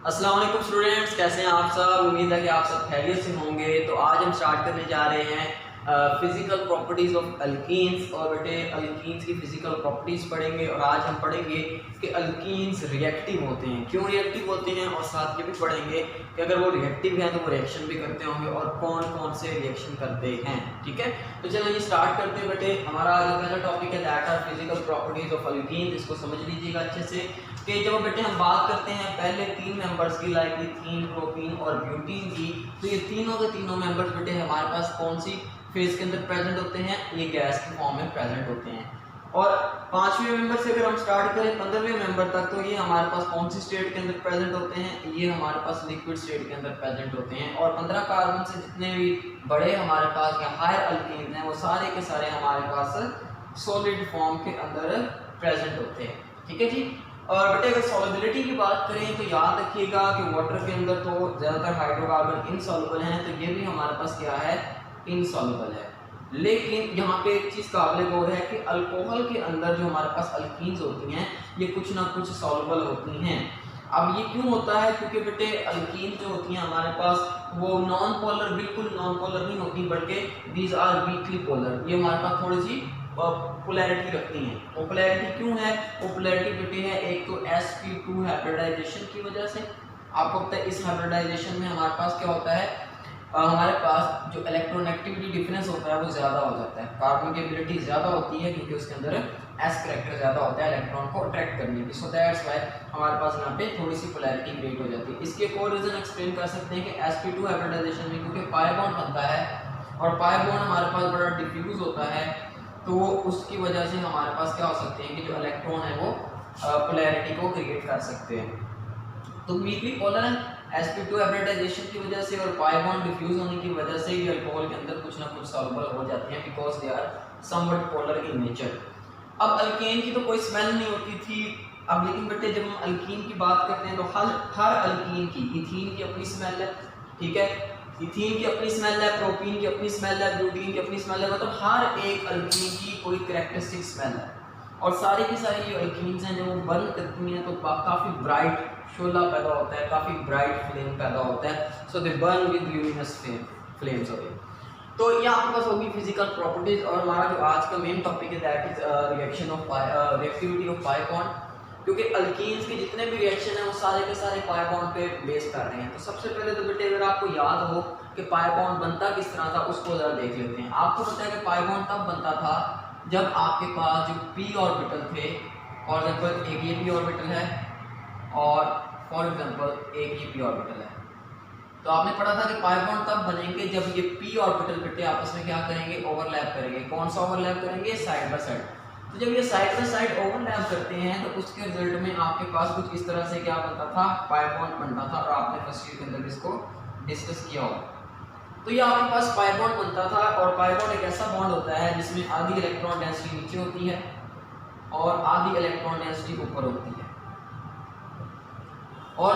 अस्सलाम वालेकुम स्टूडेंट्स, कैसे हैं आप सब। उम्मीद है कि आप सब खैरियत से होंगे। तो आज हम स्टार्ट करने जा रहे हैं फिजिकल प्रॉपर्टीज़ ऑफ अल्कीन्स। और बेटे अल्कीन्स की फिजिकल प्रॉपर्टीज़ पढ़ेंगे और आज हम पढ़ेंगे कि अल्कीन्स रिएक्टिव होते हैं, क्यों रिएक्टिव होते हैं, और साथ ये भी पढ़ेंगे कि अगर वो रिएक्टिव हैं तो वो रिएक्शन भी करते होंगे और कौन कौन से रिएक्शन करते हैं। ठीक है, तो चलो ये स्टार्ट करते हैं बेटे। हमारा जो पहला टॉपिक है that are physical properties of alkenes. इसको समझ लीजिएगा अच्छे से कि जब बेटे हम बात करते हैं पहले तीन मेंबर्स की, लाइक इथीन, प्रोपीन और ब्यूटीन की, तो ये तीनों के तीनों मेंबर्स बेटे हमारे पास कौन सी फेज के अंदर प्रेजेंट होते हैं, ये गैस की फॉर्म में प्रेजेंट होते हैं। और पांचवें मेंबर से अगर हम स्टार्ट करें 15वें मेंबर तक, तो ये हमारे पास कौन सी स्टेट के अंदर प्रेजेंट होते हैं, ये हमारे पास लिक्विड स्टेट के अंदर प्रेजेंट होते हैं। और 15 कार्बन से जितने भी बड़े हमारे पास या हायर अल्कीन हैं वो सारे के सारे हमारे पास सॉलिड फॉर्म के अंदर प्रेजेंट होते हैं। ठीक है जी। और बेटे अगर सॉल्युबिलिटी की बात करें तो याद रखिएगा कि वाटर के अंदर तो ज़्यादातर हाइड्रोकार्बन इनसॉल्युबल हैं, तो ये भी हमारे पास क्या है, इनसॉल्युबल है। लेकिन यहाँ पे एक चीज़ काबिल गौर है कि अल्कोहल के अंदर जो हमारे पास अल्कीन्स होती हैं ये कुछ ना कुछ सॉल्युबल होती हैं। अब ये क्यों होता है, क्योंकि बेटे अल्कीन जो होती हैं हमारे पास वो नॉन पोलर, बिल्कुल नॉन पोलर नहीं होती, बल्कि दीज आर वीकली पोलर। ये हमारे पास थोड़ी सी पोलैरिटी रखती हैं। वो पोलैरिटी क्यों है, वो पोलैरिटी बेटे है एक तो sp2 हाइब्रिडाइजेशन की वजह से। आपको पता है इस हाइब्रिडाइजेशन में हमारे पास क्या होता है, हमारे पास जो इलेक्ट्रोनेगेटिविटी डिफरेंस होता है वो ज़्यादा हो जाता है। कार्बन की एबिलिटी ज़्यादा होती है क्योंकि उसके अंदर s करैक्टर ज़्यादा होता है इलेक्ट्रॉन को अट्रैक्ट करने की। सो दैट्स व्हाई हमारे पास यहाँ पे थोड़ी सी पोलैरिटी क्रिएट हो जाती है। इसके एक और रीज़न एक्सप्लेन कर सकते हैं कि sp2 हाइब्रिडाइजेशन में क्योंकि पाई बॉन्ड बनता है और पाई बॉन्ड हमारे पास बड़ा डिफ्यूज होता है, तो उसकी वजह से हमारे पास क्या हो सकते हैं कि जो इलेक्ट्रॉन है वो पोलैरिटी को क्रिएट कर सकते हैं। तो वीकली पोलर है sp2 हाइब्रिडाइजेशन की वजह से और पाई बॉन्ड डिफ्यूज होने की वजह से ये अल्कोहल के अंदर कुछ ना कुछ सॉल्युबल हो जाते हैं because they are somewhat polar in nature. अब अल्केन की तो कोई स्मेल नहीं होती थी। अब लेकिन बेटे जब हम अल्कीन की बात करते हैं तो हर अल्कीन की, इथीन की अपनी स्मेल है, ठीक है, इथीन की अपनी स्मेल है, प्रोपीन की अपनी स्मेल है, ब्यूटीन की अपनी स्मेल है, मतलब हर एक अल्कीन की कोई कैरेक्टरिस्टिक स्मेल है। और सारी की सारी जो अल्कीन्स हैं जब वो बर्न करती हैं तो काफ़ी ब्राइट शोला पैदा होता है, काफ़ी ब्राइट फ्लेम पैदा होता है। So they burn with luminous flames of it. तो ये आपके पास होगी फिजिकल प्रॉपर्टीज। और हमारा जो आज का मेन टॉपिक है that is reaction of reactivity of pi bond, क्योंकि अल्कीन्स के जितने भी रिएक्शन है वो सारे के सारे पाई बॉन्ड पे बेस कर रहे हैं। तो सबसे पहले तो बेटे अगर आपको याद हो कि पाई बॉन्ड बनता किस तरह था उसको जरा देख लेते हैं। आपको पता है कि पाई बॉन्ड तब बनता था जब आपके पास जो p ऑर्बिटल थे, फॉर एग्जांपल एक ये p ऑर्बिटल है और फॉर एग्जांपल एक ये p ऑर्बिटल है। तो आपने पढ़ा था कि पाई बॉन्ड तब बनेंगे जब ये p ऑर्बिटल बेटे आपस में क्या करेंगे, ओवरलैप करेंगे। कौन सा ओवरलैप करेंगे, साइड बाय साइड। तो जब ये साइड बाय साइड ओवरलैप करते हैं तो उसके रिजल्ट में आपके पास कुछ इस तरह से क्या बनता था, पाई बॉन्ड बनता था। और आपने फर्स्ट ईयर के अंदर इसको डिस्कस किया होगा। तो ये आपके पास पाई बॉन्ड बनता था। और पाई बॉन्ड एक ऐसा बॉन्ड होता है जिसमें आधी इलेक्ट्रॉन डेंसिटी नीचे होती है और आधी इलेक्ट्रॉन डेंसिटी ऊपर होती है। और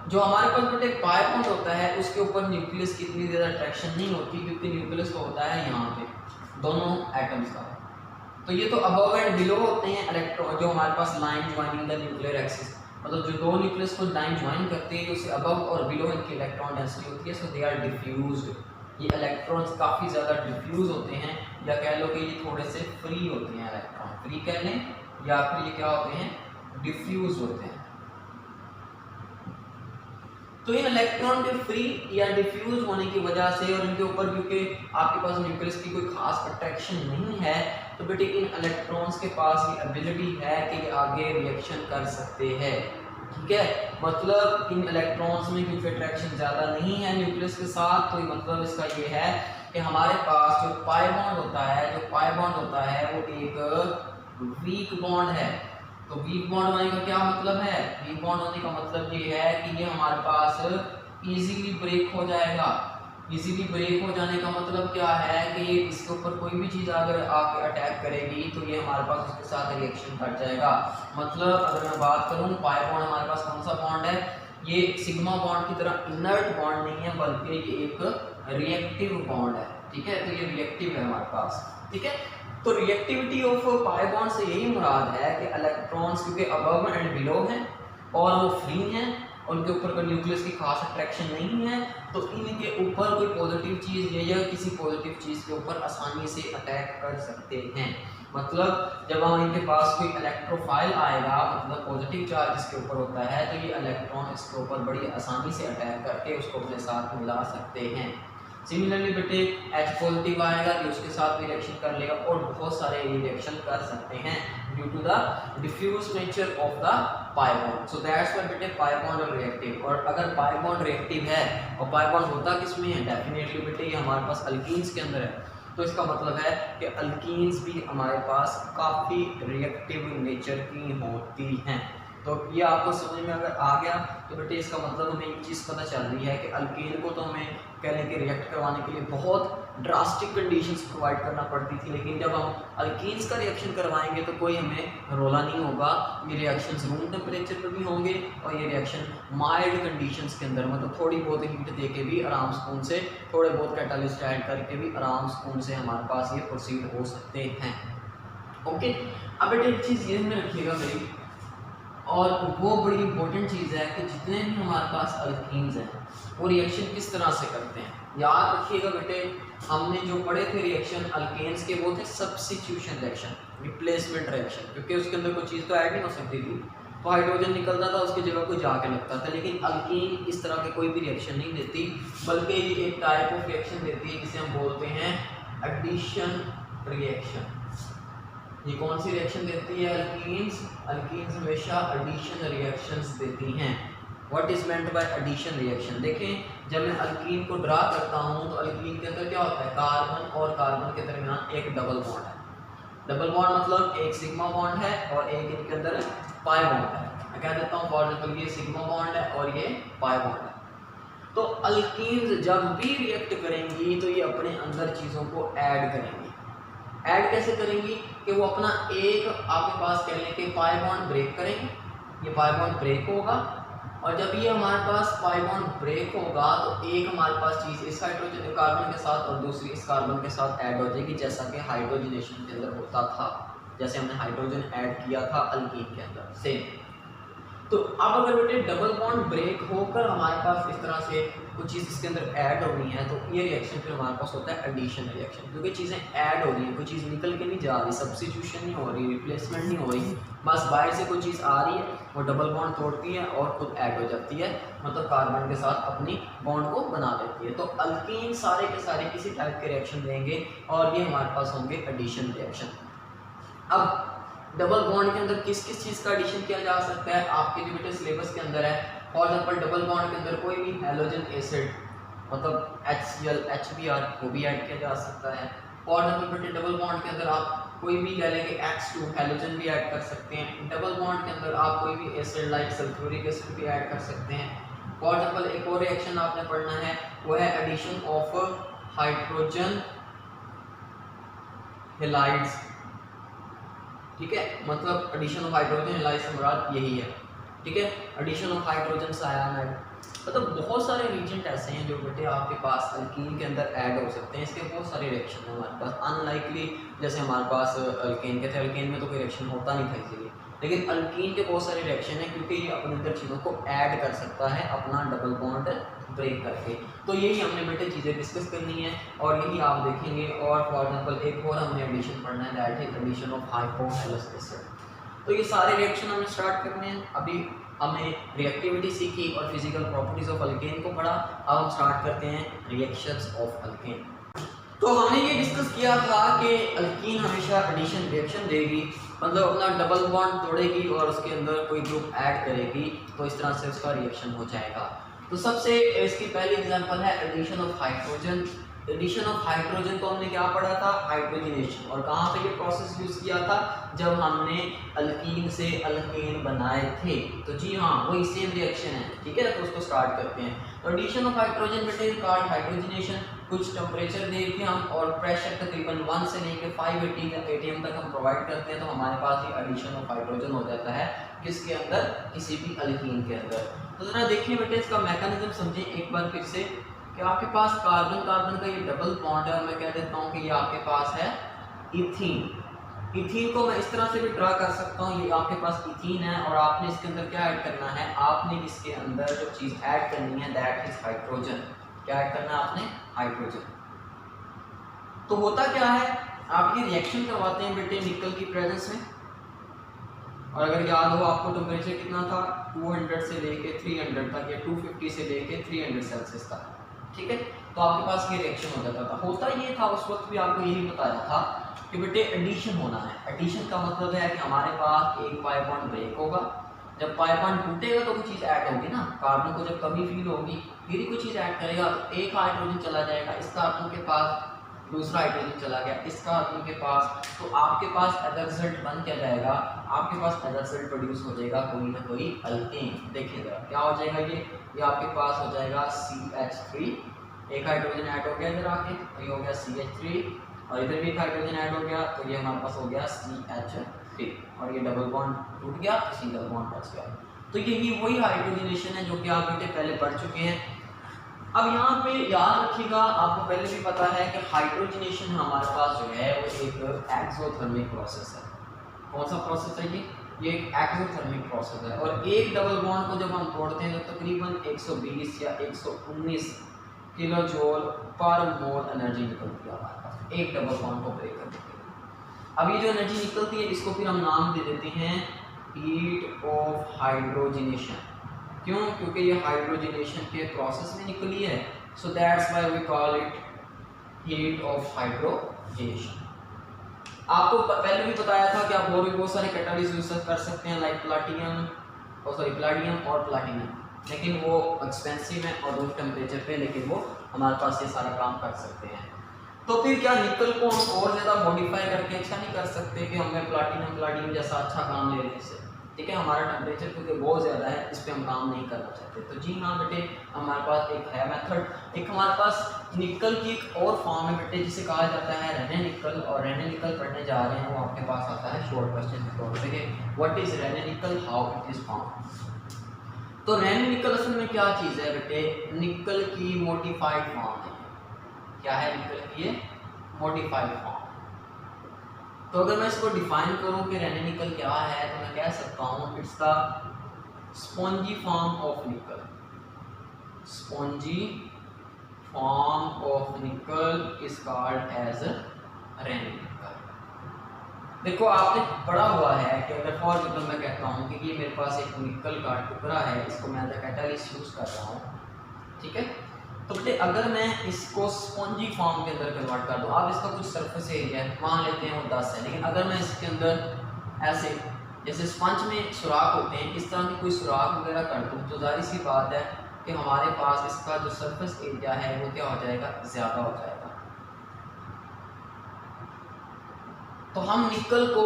जो हमारे पास बेटे पाई बॉन्ड होता है उसके ऊपर न्यूक्लियस की इतनी ज़्यादा अट्रैक्शन नहीं होती, क्योंकि न्यूक्लियस तो होता है यहाँ पे दोनों एटम्स का। तो ये तो अबव एंड बिलो होते हैं इलेक्ट्रॉन, जो हमारे पास line joining the nuclear axis, मतलब जो दो न्यूक्लियस को लाइन ज्वाइन करते हैं उससे अबव और बिलो इनकी इलेक्ट्रॉन डेंसिटी होती है। So they are diffused. ये इलेक्ट्रॉन्स काफ़ी ज़्यादा डिफ्यूज होते हैं, या कह लो कि ये थोड़े से फ्री होते हैं। इलेक्ट्रॉन फ्री कह लें या फिर ये क्या होते हैं, डिफ्यूज होते हैं। तो इन इलेक्ट्रॉन के फ्री या डिफ्यूज होने की वजह से और इनके ऊपर क्योंकि आपके पास न्यूक्लियस की कोई खास अट्रैक्शन नहीं है, तो बेटे इन इलेक्ट्रॉन्स के पास ये एबिलिटी है कि ये आगे रिएक्शन कर सकते हैं। ठीक है, मतलब इन इलेक्ट्रॉन्स में क्योंकि अट्रैक्शन ज़्यादा नहीं है न्यूक्लियस के साथ, तो मतलब इसका ये है कि हमारे पास जो पाई बॉन्ड होता है, जो पाई बॉन्ड होता है वो एक वीक बॉन्ड है। तो वीक बॉन्ड होने का क्या मतलब है, वीक बॉन्ड होने का मतलब ये है कि ये हमारे पास इजीली ब्रेक हो जाएगा। इजीली ब्रेक हो जाने का मतलब क्या है कि इसके ऊपर कोई भी चीज़ अगर आके अटैक करेगी तो ये हमारे पास उसके साथ रिएक्शन कर जाएगा। मतलब अगर मैं बात करूँ पाई बॉन्ड हमारे पास कौन सा बॉन्ड है, ये सिग्मा बॉन्ड की तरह इनर्ट बॉन्ड नहीं है, बल्कि ये एक रिएक्टिव बॉन्ड है। ठीक है, तो ये रिएक्टिव है हमारे पास। ठीक है, तो रिएक्टिविटी ऑफ पाई बॉन्ड से यही मुराद है कि इलेक्ट्रॉन्स क्योंकि अबव एंड बिलो हैं और वो फ्री हैं, उनके ऊपर कोई न्यूक्लियस की खास अट्रैक्शन नहीं है, तो इनके ऊपर कोई पॉजिटिव चीज़ या किसी पॉजिटिव चीज़ के ऊपर आसानी से अटैक कर सकते हैं। मतलब जब हम इनके पास कोई इलेक्ट्रोफाइल आएगा, मतलब पॉजिटिव चार्ज इसके ऊपर होता है, तो ये इलेक्ट्रॉन इसके ऊपर बड़ी आसानी से अटैक करके उसको अपने साथ मिला सकते हैं। सिमिलरली बेटे H पॉजिटिव आएगा तो उसके साथ भी रिएक्शन कर लेगा और बहुत सारे रिएक्शन कर सकते हैं due to the diffuse nature of the pi bond. So that's why बेटे पाई बॉन्ड रिएक्टिव। और अगर पाई बॉन्ड रिएक्टिव है और पाई बॉन्ड होता किसमें है, डेफिनेटली बेटे ये हमारे पास अल्कीन्स के अंदर है, तो इसका मतलब है कि अल्कीन्स भी हमारे पास काफ़ी रिएक्टिव नेचर की होती हैं। तो ये आपको समझ में अगर आ गया तो बेटे इसका मतलब हमें एक चीज़ पता चल रही है कि अल्कीन को तो हमें कह लें कि रिएक्ट करवाने के लिए बहुत ड्रास्टिक कंडीशंस प्रोवाइड करना पड़ती थी, लेकिन जब हम अल्कीन्स का रिएक्शन करवाएंगे तो कोई हमें रोला नहीं होगा। ये रिएक्शंस रूम टेम्परेचर पर भी होंगे और ये रिएक्शन माइल्ड कंडीशंस के अंदर, मतलब थोड़ी बहुत हीट दे के भी आराम सुकून से, थोड़े बहुत कैटालिस्ट ऐड करके भी आराम सुकून से हमारे पास ये प्रोसीड हो सकते हैं। ओके, अब बेटे एक चीज़ ये में रखिएगा मेरी, और वो बड़ी इंपॉर्टेंट चीज़ है कि जितने भी हमारे पास अल्कीन्स हैं वो रिएक्शन किस तरह से करते हैं। याद रखिएगा बेटे, हमने जो पढ़े थे रिएक्शन अल्केन्स के वो थे सब्स्टिट्यूशन रिएक्शन, रिप्लेसमेंट रिएक्शन, क्योंकि उसके अंदर कोई चीज़ तो ऐड नहीं हो सकती थी, तो हाइड्रोजन निकलता था उसकी जगह कोई जाके लगता था। लेकिन अल्कीन इस तरह के कोई भी रिएक्शन नहीं देती, बल्कि ये एक टाइप ऑफ रिएक्शन देती है जिसे हम बोलते हैं एडिशन रिएक्शन। ये कौन सी रिएक्शन देती है अल्कीन्स? अल्कीन्स हमेशा एडिशन रिएक्शंस देती हैं। What is meant by addition reaction? देखें, जब मैं अल्कीन को ड्रा करता हूं तो अल्कीन के अंदर क्या होता है, कार्बन और कार्बन के दरमियान एक डबल बॉन्ड है। डबल बॉन्ड मतलब एक सिग्मा बॉन्ड है और एक इनके अंदर पाई बॉन्ड है। मैं कह देता हूँ फॉर एग्जांपल ये सिग्मा बॉन्ड है और ये पाई बॉन्ड है। तो अल्कीन्स जब भी रिएक्ट करेंगी तो ये अपने अंदर चीज़ों को ऐड करेंगी। ऐड कैसे करेंगी कि वो अपना एक आपके पास कह लें कि पाई बॉन्ड ब्रेक करेंगे, ये पाई बॉन्ड ब्रेक होगा, और जब ये हमारे पास पाई बॉन्ड ब्रेक होगा तो एक हमारे पास चीज़ इस हाइड्रोजन कार्बन के साथ और दूसरी इस कार्बन के साथ ऐड हो जाएगी, जैसा कि हाइड्रोजनेशन के अंदर होता था, जैसे हमने हाइड्रोजन ऐड किया था अल्कीन के अंदर सेम। तो अब अगर बेटे डबल बॉन्ड ब्रेक होकर हमारे पास इस तरह से कुछ चीज़ इसके अंदर ऐड हो रही है तो ये रिएक्शन फिर हमारे पास होता है एडिशन रिएक्शन, क्योंकि चीज़ें ऐड हो रही हैं, कोई चीज़ निकल के नहीं जा रही, सब्स्टिट्यूशन नहीं हो रही, रिप्लेसमेंट नहीं हो रही, बस बाहर से कोई चीज़ आ रही है, वो डबल बॉन्ड तोड़ती है और खुद ऐड हो जाती है, मतलब कार्बन के साथ अपनी बॉन्ड को बना लेती है। तो अल्कीन सारे के सारे किसी टाइप के रिएक्शन देंगे और ये हमारे पास होंगे एडिशन रिएक्शन। अब डबल बॉन्ड के अंदर किस किस चीज़ का एडिशन किया जा सकता है आपके जो बेटे सिलेबस के अंदर है। फॉर एग्जाम्पल डबल बॉन्ड के अंदर कोई भी हैलोजन एसिड मतलब HCl HBr को भी ऐड किया जा सकता है। फॉर एग्जाम्पल बेटे डबल बॉन्ड के अंदर आप कोई भी कह लें कि X2 हैलोजन भी ऐड कर सकते हैं। डबल बॉन्ड के अंदर आप कोई भी एसिड लाइक सल्फ्यूरिक एसिड भी ऐड कर सकते हैं। फॉर एग्जाम्पल एक और रिएक्शन आपने पढ़ना है वो है एडिशन ऑफ हाइड्रोजन हैलाइड्स, ठीक है, मतलब एडिशन ऑफ हाइड्रोजन हैलाइड्स से मुराद यही है, ठीक है, एडिशन ऑफ हाइड्रोजन सायानाइड। मतलब बहुत सारे रिएजेंट ऐसे हैं जो बेटे आपके पास अल्कीन के अंदर ऐड हो सकते हैं। इसके बहुत सारे रिएक्शन हैं हमारे पास, अनलाइकली जैसे हमारे पास अल्केन के थे, अल्केन में तो कोई रिएक्शन होता नहीं था इसीलिए, लेकिन अल्कीन के बहुत सारे रिएक्शन हैं क्योंकि ये अपने अंदर चीज़ों को ऐड कर सकता है अपना डबल बॉन्ड ब्रेक करके। तो यही हमने बेटे चीज़ें डिस्कस करनी है और यही आप देखेंगे। और फॉर एग्जांपल एक और हमने एडिशन पढ़ना है, that is addition of hypohalous acid. तो ये सारे रिएक्शन हमें स्टार्ट करने हैं। अभी हमने रिएक्टिविटी सीखी और फिजिकल प्रॉपर्टीज ऑफ अल्केन को पढ़ा। अब हम स्टार्ट करते हैं रिएक्शंस ऑफ अल्केन। तो हमने ये डिस्कस किया था कि अल्कीन हमेशा एडिशन रिएक्शन देगी, मतलब अपना डबल बॉन्ड तोड़ेगी और उसके अंदर कोई ग्रुप ऐड करेगी, तो इस तरह से उसका रिएक्शन हो जाएगा। तो सबसे इसकी पहली एग्जांपल है addition of hydrogen. Addition of hydrogen को हमने क्या पढ़ा था, हाइड्रोजनेशन। और कहाँ पे ये प्रोसेस यूज़ किया था, जब हमने अल्कीन से अल्केन बनाए थे। तो जी हाँ, वही सेम रिएक्शन है, ठीक है। तो उसको स्टार्ट करते हैं। तो एडिशन ऑफ हाइड्रोजन बेटे कॉल्ड हाइड्रोजनेशन। कुछ टेम्परेचर दे के हम और प्रेशर तकरीबन 1 से लेकर 580 atm तक हम प्रोवाइड करते हैं, तो हमारे पास ये एडिशन ऑफ हाइड्रोजन हो जाता है किसके अंदर, किसी भी अल्कीन के अंदर। तो जरा देखिए बेटे इसका मैकेनिज्म समझें एक बार फिर से कि आपके पास कार्बन कार्बन का ये डबल बॉन्ड है और मैं कह देता हूँ कि ये आपके पास है इथीन, इथीन को मैं इस तरह से भी ड्रा कर सकता हूँ, ये आपके पास इथीन है और आपने इसके अंदर क्या ऐड करना है, आपने इसके अंदर जो चीज़ ऐड करनी है दैट इज हाइड्रोजन। क्या ऐड करना है आपने, हाइड्रोजन। तो होता क्या है, आप ये रिएक्शन करवाते हैं बेटे निकल की प्रेजेंस में, और अगर याद हो आपको टेम्परेचर कितना था 200 से लेके 300 तक या 250 से लेके 300 सेल्सियस तक, ठीक है। तो आपके पास ये रिएक्शन हो जाता था। होता ये था उस वक्त भी आपको यही बताया था कि बेटे एडिशन होना है। एडिशन का मतलब है कि हमारे पास एक पाई बॉन्ड ब्रेक होगा, जब पाई बॉन्ड टूटेगा तो कोई चीज़ ऐड होगी ना, कार्बन को जब कमी फील होगी फिर ही कोई चीज़ ऐड करेगा, तो एक हाइड्रोजन चला जाएगा, इस कार्बन के पास दूसरा हाइड्रोजन चला गया, इस कार्बन के पास, तो आपके पास एज रिजल्ट बन क्या जाएगा, आपके पास एज रिजल्ट प्रोड्यूस हो जाएगा कोई ना कोई अल्केन। देखिए जरा क्या हो जाएगा, ये आपके पास हो जाएगा CH3, एक हाइड्रोजन ऐड हो गया इधर आके, तो ये हो गया CH3, और इधर भी एक हाइड्रोजन ऐड हो गया, तो ये हमारे पास हो गया CH3, और ये डबल बॉन्ड टूट गया तो सिंगल बॉन्ड बच गया। तो यही वही हाइड्रोजनेशन है जो कि आप बेटे पहले पढ़ चुके हैं। अब यहाँ पे याद रखिएगा, आपको पहले भी पता है कि हाइड्रोजनेशन हमारे पास जो है वो एक एक्सोथर्मिक प्रोसेस है। कौन सा प्रोसेस है ये एक एक्सोथर्मिक प्रोसेस है, और एक डबल बॉन्ड को जब हम तोड़ते हैं तो तकरीबन 120 या 119 किलो जूल पर मोल एनर्जी निकलती है हमारे पास एक डबल बॉन्ड को ब्रेक करने के लिए। अब ये जो एनर्जी निकलती है इसको फिर हम नाम दे देते हैं हीट ऑफ हाइड्रोजनेशन। क्यों? क्योंकि ये हाइड्रोजनेशन के प्रोसेस में निकली है, so that's why we call it heat of hydrogenation. आपको पहले भी बताया था कि आप और भी बहुत सारे कैटालिस्ट यूज कर सकते हैं लाइक प्लाटियम और प्लाटिनम, लेकिन वो एक्सपेंसिव है और रूम टेम्परेचर पे, लेकिन वो हमारे पास ये सारा काम कर सकते हैं। तो फिर क्या निकल को हम और ज़्यादा मॉडिफाई करके अच्छा नहीं कर सकते कि हमें प्लाटिनम जैसा अच्छा काम ले लें इससे, ठीक है। हमारा टेम्परेचर क्योंकि बहुत ज़्यादा है, इस पर हम काम नहीं करना चाहते। तो जी हाँ बेटे, हमारे पास एक है मेथड, एक हमारे पास निकल की एक और फॉर्म है बेटे जिसे कहा जाता है रेने निकल, और रेने निकल पढ़ने जा रहे हैं वो आपके पास आता है शॉर्ट क्वेश्चन के तौर पे, व्हाट इज रेने निकल, हाउ इट इज फाउंड। तो रेने निकल असल में क्या चीज़ है बेटे, निकल की मोडिफाइड फॉर्म है। क्या है निकल की, ये मॉडिफाइड फॉर्म। तो अगर मैं इसको डिफाइन करूं कि रेने निकल क्या है, तो मैं कह सकता हूं it's the spongy form of nickel. Spongy form of nickel is called as Raney nickel. देखो आपने पढ़ा हुआ है कि अगर फॉर एग्जाम्पल मैं कहता हूं कि ये मेरे पास एक निकल का टुकड़ा है, इसको मैं एज अ कैटालिस्ट यूज कर रहा हूं, ठीक है। तो बेटे अगर मैं इसको स्पॉन्जी फॉर्म के अंदर कन्वर्ट कर दूँ, आप इसका कुछ सरफेस एरिया मान लेते हैं वो 10 है, लेकिन अगर मैं इसके अंदर ऐसे जैसे स्पंज में सुराख होते हैं इस तरह की कोई सुराख वगैरह कर दूँ, तो जाहिर सी बात है कि हमारे पास इसका जो सरफेस एरिया है वो क्या हो जाएगा, ज़्यादा हो जाएगा। तो हम निकल को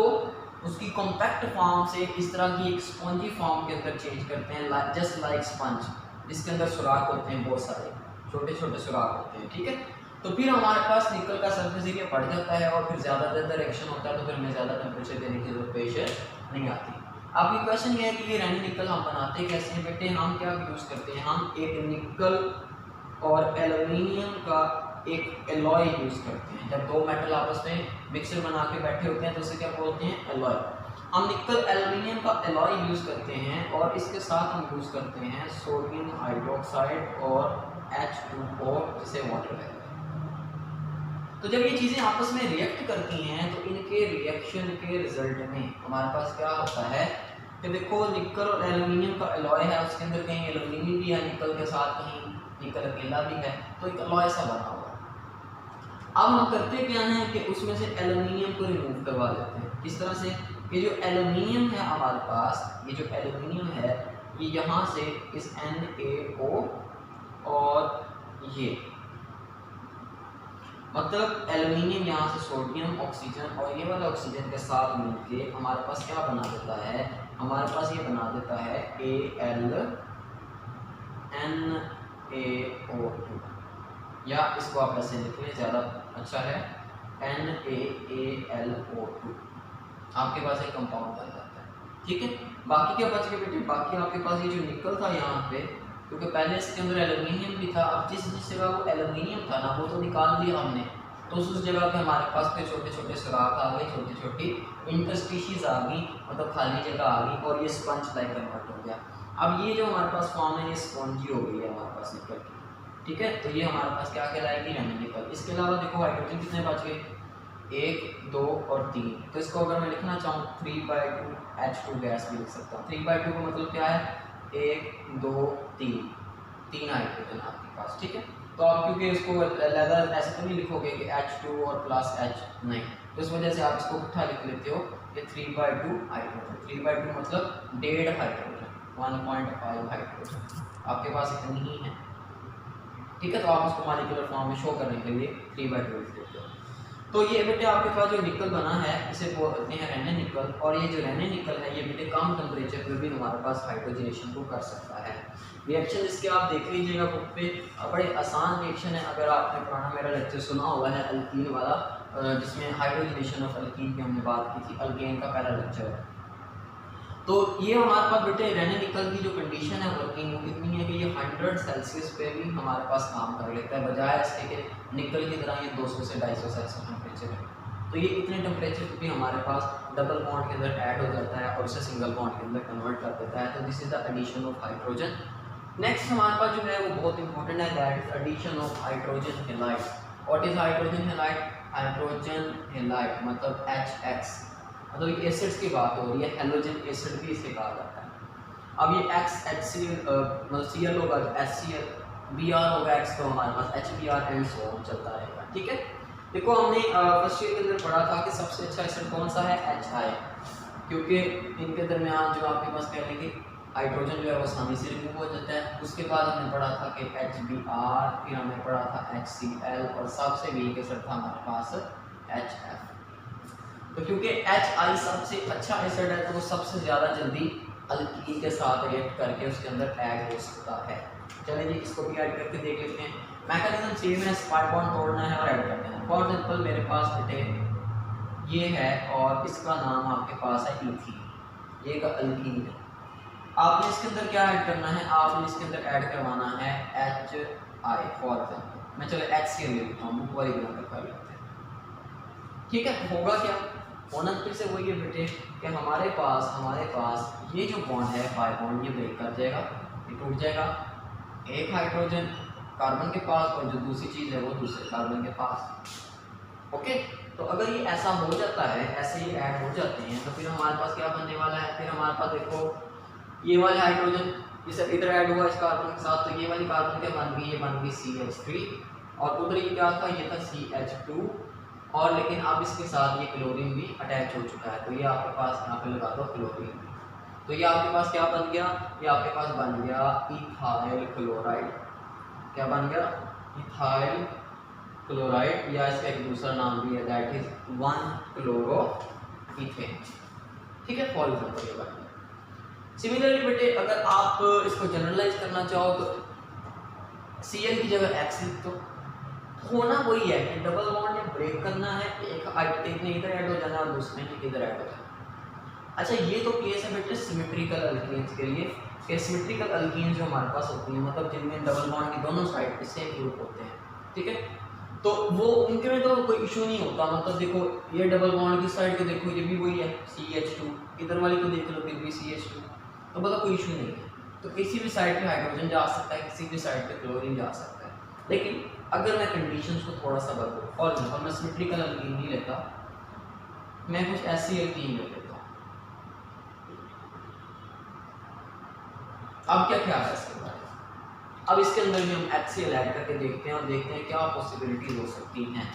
उसकी कॉम्पैक्ट फॉर्म से इस तरह की एक स्पॉन्जी फॉर्म के अंदर चेंज करते हैं, जस्ट लाइक स्पंज, जिसके अंदर सुराख होते हैं, बहुत सारे छोटे छोटे सुराख होते हैं, ठीक है। तो फिर हमारे पास निकल का सरफेस एरिया बढ़ जाता है और फिर ज़्यादा रिएक्शन होता है, तो फिर हमें ज़्यादा टेम्परेचर देने की जरूरत पेश नहीं आती। अब ये क्वेश्चन ये है कि ये रेने निकल हम बनाते कैसे हैं बेटे, हम क्या यूज़ करते हैं, हम एक निकल और एल्युमिनियम का एक एलॉय यूज़ करते हैं। जब दो मेटल आपस में मिक्सर बना के बैठे होते हैं तो उसे क्या बोलते हैं, एलॉय। हम निकल एल्युमिनियम का एलॉय यूज़ करते हैं और इसके साथ हम यूज़ करते हैं सोडियम हाइड्रोक्साइड और H2O जिसे वाटर कहते हैं। तो जब ये चीज़ें आपस में रिएक्ट करती हैं तो इनके रिएक्शन के रिजल्ट में हमारे पास क्या होता है कि देखो निकल और एल्युमिनियम का एलॉय है, उसके अंदर कहीं एल्युमिनियम भी है निकल के साथ, कहीं निकल अकेला भी है, तो एक एलॉय सा बना हुआ है। अब हम करते क्या हैं कि उसमें से एल्युमिनियम को रिमूव करवा देते हैं। किस तरह से, ये जो एल्युमिनियम है हमारे पास, ये जो एल्युमिनियम है ये यहाँ से इस NaO और ये मतलब एल्युमिनियम यहाँ से सोडियम ऑक्सीजन और ये वाला ऑक्सीजन के साथ मिलके हमारे पास क्या बना देता है, हमारे पास ये बना देता है AlNaO2, या इसको आप ऐसे लिख लें ज़्यादा अच्छा है, NaAlO2 आपके पास एक कंपाउंड बन जाता है, ठीक है। बाकी क्या बच गया बेटे, बाकी आपके पास ये जो निकल था यहाँ पे, क्योंकि पहले इसके अंदर एल्युमिनियम भी था, अब जिस जगह वो एल्युमिनियम था ना वो तो निकाल लिया हमने, तो उस जगह पे हमारे पास फिर छोटे छोटे सुराख आ गए, छोटी छोटी इंटरस्टिशीज आ गई, मतलब खाली जगह आ गई, और ये स्पंज लाइक कन्वर्ट हो गया। अब ये जो हमारे पास फॉर्म है ये स्पॉन्जी हो गई है हमारे पास निकल की, ठीक है। तो ये हमारे पास क्या कहलाएगी, रेनिक निकल। इसके अलावा देखो हाइड्रोजन कितने बच गए, 1 2 और 3। तो इसको अगर मैं लिखना चाहूँ 3/2 H2 गैस भी लिख सकता हूँ। 3/2 का मतलब क्या है, 1 2 3 हाइड्रोजन आपके पास, ठीक है। तो आप क्योंकि इसको लेदर ऐसे तो नहीं लिखोगे कि H2 और प्लस H, नहीं, तो इस वजह से आप इसको इकट्ठा लिख लेते हो कि 3/2 हाइड्रोजन। 3/2 मतलब 1.5 हाइड्रोजन, 1.5 हाइड्रोजन आपके पास इतनी ही है, ठीक है। तो आप इसको मॉलिक्यूलर फॉर्म में शो करने के लिए 3/2 लिख देते हो। तो ये बेटे आपके पास जो निकल बना है इसे बोलते हैं रेने निकल, और ये जो रेने निकल है ये बेटे कम टेम्परेचर पर भी हमारे पास हाइड्रोजनेशन को कर सकता है। रिएक्शन इसके आप देख लीजिएगा बुक पे, बड़े आसान रिएक्शन है। अगर आपने पुराना मेरा लेक्चर सुना हुआ है अल्कीन वाला, जिसमें हाइड्रोजनेशन ऑफ अल्कीन की हमने बात की थी, अल्केन का पहला लेक्चर है। तो ये हमारे पास बेटे रेने निकल की जो कंडीशन है वर्किंग वो कितनी है कि ये 100 सेल्सियस पे भी हमारे पास काम कर लेता है, बजाय इसके कि निकल की तरह ये 200 से 250 सेल्सियस टेम्परेचर है। तो ये इतने टेम्परेचर पे भी हमारे पास डबल बॉन्ड के अंदर ऐड हो जाता है और उसे सिंगल बॉन्ड के अंदर कन्वर्ट कर देता है। तो this is the addition of hydrogen. Next हमारे पास जो है वो बहुत इंपॉर्टेंट है, that is addition of hydrogen halide. What is hydrogen halide? Hydrogen halide मतलब HX, मतलब एसिड्स की बात हो रही है, हेलोजन एसिड भी इसे कहा जाता है। अब ये X HCl मतलब Cl होगा, HCl, Br होगा X, तो हमारे पास HBr एंड सो ऑन चलता रहेगा, ठीक है। देखो हमने फर्स्ट ईयर के अंदर पढ़ा था कि सबसे अच्छा एसिड कौन सा है, HI, क्योंकि इनके दरमियान जो आपके पास कहने की हाइड्रोजन जो है वो आसानी से रिमूव हो जाता है। उसके बाद हमने पढ़ा था कि HBr, फिर हमने पढ़ा था HCl, और सबसे वीक एसिड था हमारे पास HF। तो क्योंकि HI सबसे अच्छा एसिड है तो वो सबसे ज़्यादा जल्दी अल्कीन के साथ रिएक्ट करके उसके अंदर ऐड हो सकता है। चलिए जी इसको भी ऐड करके देख लेते हैं। मैकेनिज्म सेम है, स्पाइक बॉन्ड तोड़ना है और ऐड करना है। फॉर एग्जांपल मेरे पास बेटे ये है और इसका नाम आपके पास है इथीन, ये का अल्कीन है। आपने इसके अंदर क्या ऐड करना है, आपने इसके अंदर ऐड करवाना है HI फॉर एग्जांपल। मैं चलो HCl ले लेता हूँ, बुक वाली एग्जांपल कर लेते हैं, ठीक है। तो होगा क्या, होना फिर से वही है बेटे कि हमारे पास ये जो बॉन्ड है पाई बॉन्ड ये ब्रेक कर जाएगा, ये टूट जाएगा, एक हाइड्रोजन कार्बन के पास और जो दूसरी चीज़ है वो दूसरे कार्बन के पास, ओके। तो अगर ये ऐसा हो जाता है, ऐसे ही ऐड हो जाते हैं, तो फिर हमारे पास क्या बनने वाला है, फिर हमारे पास देखो ये वाले हाइड्रोजन इसे इधर ऐड हुआ इस कार्बन के साथ, तो ये वाली कार्बन क्या बन गई, ये बन गई CH3, और उधर ये क्या था, ये था CH2, और लेकिन अब इसके साथ ये क्लोरीन भी अटैच हो चुका है। तो ये आपके पास यहाँ पे लगा दो क्लोरीन, तो ये आपके पास क्या बन गया, ये आपके पास बन गया इथाइल क्लोराइड। क्या बन गया, इथाइल क्लोराइड, या इसका एक दूसरा नाम भी है दैट इज 1-क्लोरोइथेन, ठीक है। फॉर एग्जांपल ये बन गया। सिमिलरली बेटे अगर आप इसको जनरलाइज करना चाहो तो Cl की जगह X लिख दो। होना वही है कि डबल बॉन्ड या ब्रेक करना है, एक ने इधर ऐड हो जाना और दूसरे ने इधर ऐड हो जाना। अच्छा ये तो केस है बेटे सिमेट्रिकल अल्कीन्स के लिए, कि सिमेट्रिकल अल्कीन्स जो हमारे पास होती हैं मतलब जिनमें डबल बॉन्ड की दोनों साइड पे सेम ग्रुप होते हैं, ठीक है। तो वो उनके में तो कोई इशू नहीं होता, मतलब देखो ये डबल बॉन्ड की साइड को देखो ये भी वही है CH2, इधर वाली को देख लो फिर भी CH2, तो मतलब कोई इशू नहीं है। तो किसी भी साइड पे हाइड्रोजन जा सकता है, किसी भी साइड पे क्लोरीन जा सकता है। लेकिन अगर मैं कंडीशंस को थोड़ा सा बदलूं, और एग्जांपल मैं सिमेट्रिकल अल्कीन नहीं लेता, मैं कुछ ऐसी अल्कीन ले लेता हूँ। अब क्या ख्याल है इसके बारे में, अब इसके अंदर भी हम HCl ऐड करके देखते हैं और देखते हैं क्या पॉसिबिलिटीज हो सकती हैं।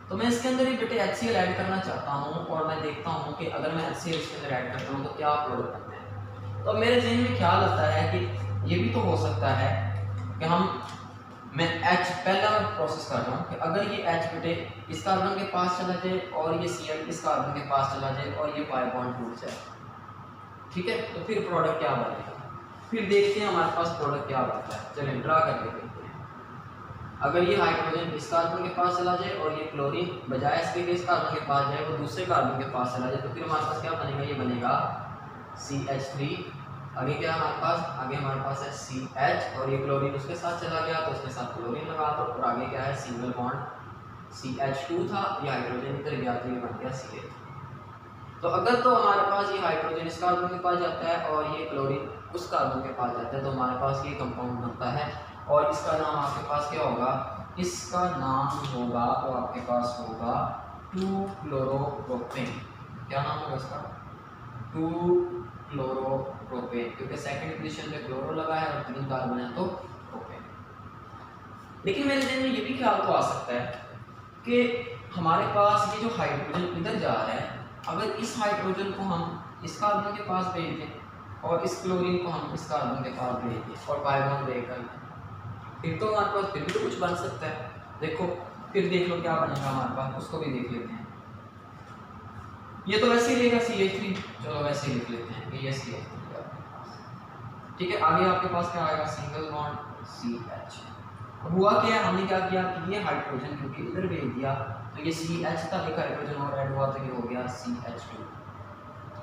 तो मैं इसके अंदर ही बेटे HCl ऐड करना चाहता हूँ और मैं देखता हूँ कि अगर मैं HCl इसके अंदर ऐड करता हूँ तो क्या प्रोडक्ट बनते हैं। तो मेरे जहन में ख्याल आता है कि ये भी तो हो सकता है कि मैं H पहला प्रोसेस कर रहा हूँ कि अगर ये H बेटे इस कार्बन के पास चला जाए और ये Cl इस कार्बन के पास चला जाए और ये पाई बॉन्ड टूट जाए, ठीक है। तो फिर प्रोडक्ट क्या बनेगा, फिर देखते हैं हमारे पास प्रोडक्ट क्या बनता है। चलिए ड्रा करके देखते हैं। अगर ये हाइड्रोजन इस कार्बन के पास चला जाए और ये क्लोरीन बजाय इसके इस कार्बन के पास जाए वो दूसरे कार्बन के पास चला जाए, तो फिर हमारे पास क्या बनेगा, ये बनेगा CH3 आगे क्या है हमारे पास, आगे हमारे पास है CH और ये क्लोरीन उसके साथ चला गया तो उसके साथ क्लोरीन लगा दो, और आगे क्या है सिंगल बॉन्ड CH2 था, ये हाइड्रोजन इधर गया तो ये बन गया CH। तो अगर तो हमारे पास ये हाइड्रोजन इस कार्बन के पास जाता है और ये क्लोरीन उस कार्बन के पास जाता है तो हमारे पास ये कंपाउंड बनता है, और इसका नाम आपके पास क्या होगा, इसका नाम होगा वो आपके पास होगा 2-क्लोरोप्रोपेन। क्या नाम होगा इसका, 2-क्लोरोप्रोपेन, क्योंकि सेकंड पोजीशन पे क्लोरो लगा है और 3 कार्बन है तो प्रोपेन। लेकिन मेरे जहन में ये भी ख्याल तो आ सकता है कि हमारे पास ये जो हाइड्रोजन इधर जा रहा है, अगर इस हाइड्रोजन को हम इस कार्बन के पास भेज दें और इस क्लोरीन को हम इस कार्बन के पास भेज दें और पाई बॉन्ड ब्रेक कर दें, फिर तो हमारे पास फिर भी तो कुछ बन सकता है। देखो फिर देख लो क्या बनेगा हमारे पास, उसको भी देख लेते हैं। ये तो वैसे ही रहेगा CH3, चलो वैसे ही लिख लेते हैं कि ये CH3 ठीक है। आगे आपके पास क्या आएगा, सिंगल बॉन्ड CH। हुआ क्या, हमने क्या किया कि ये हाइड्रोजन क्योंकि इधर भेज दिया तो ये CH था, एक हाइड्रोजन और ऐड हुआ तो ये हो गया CH2,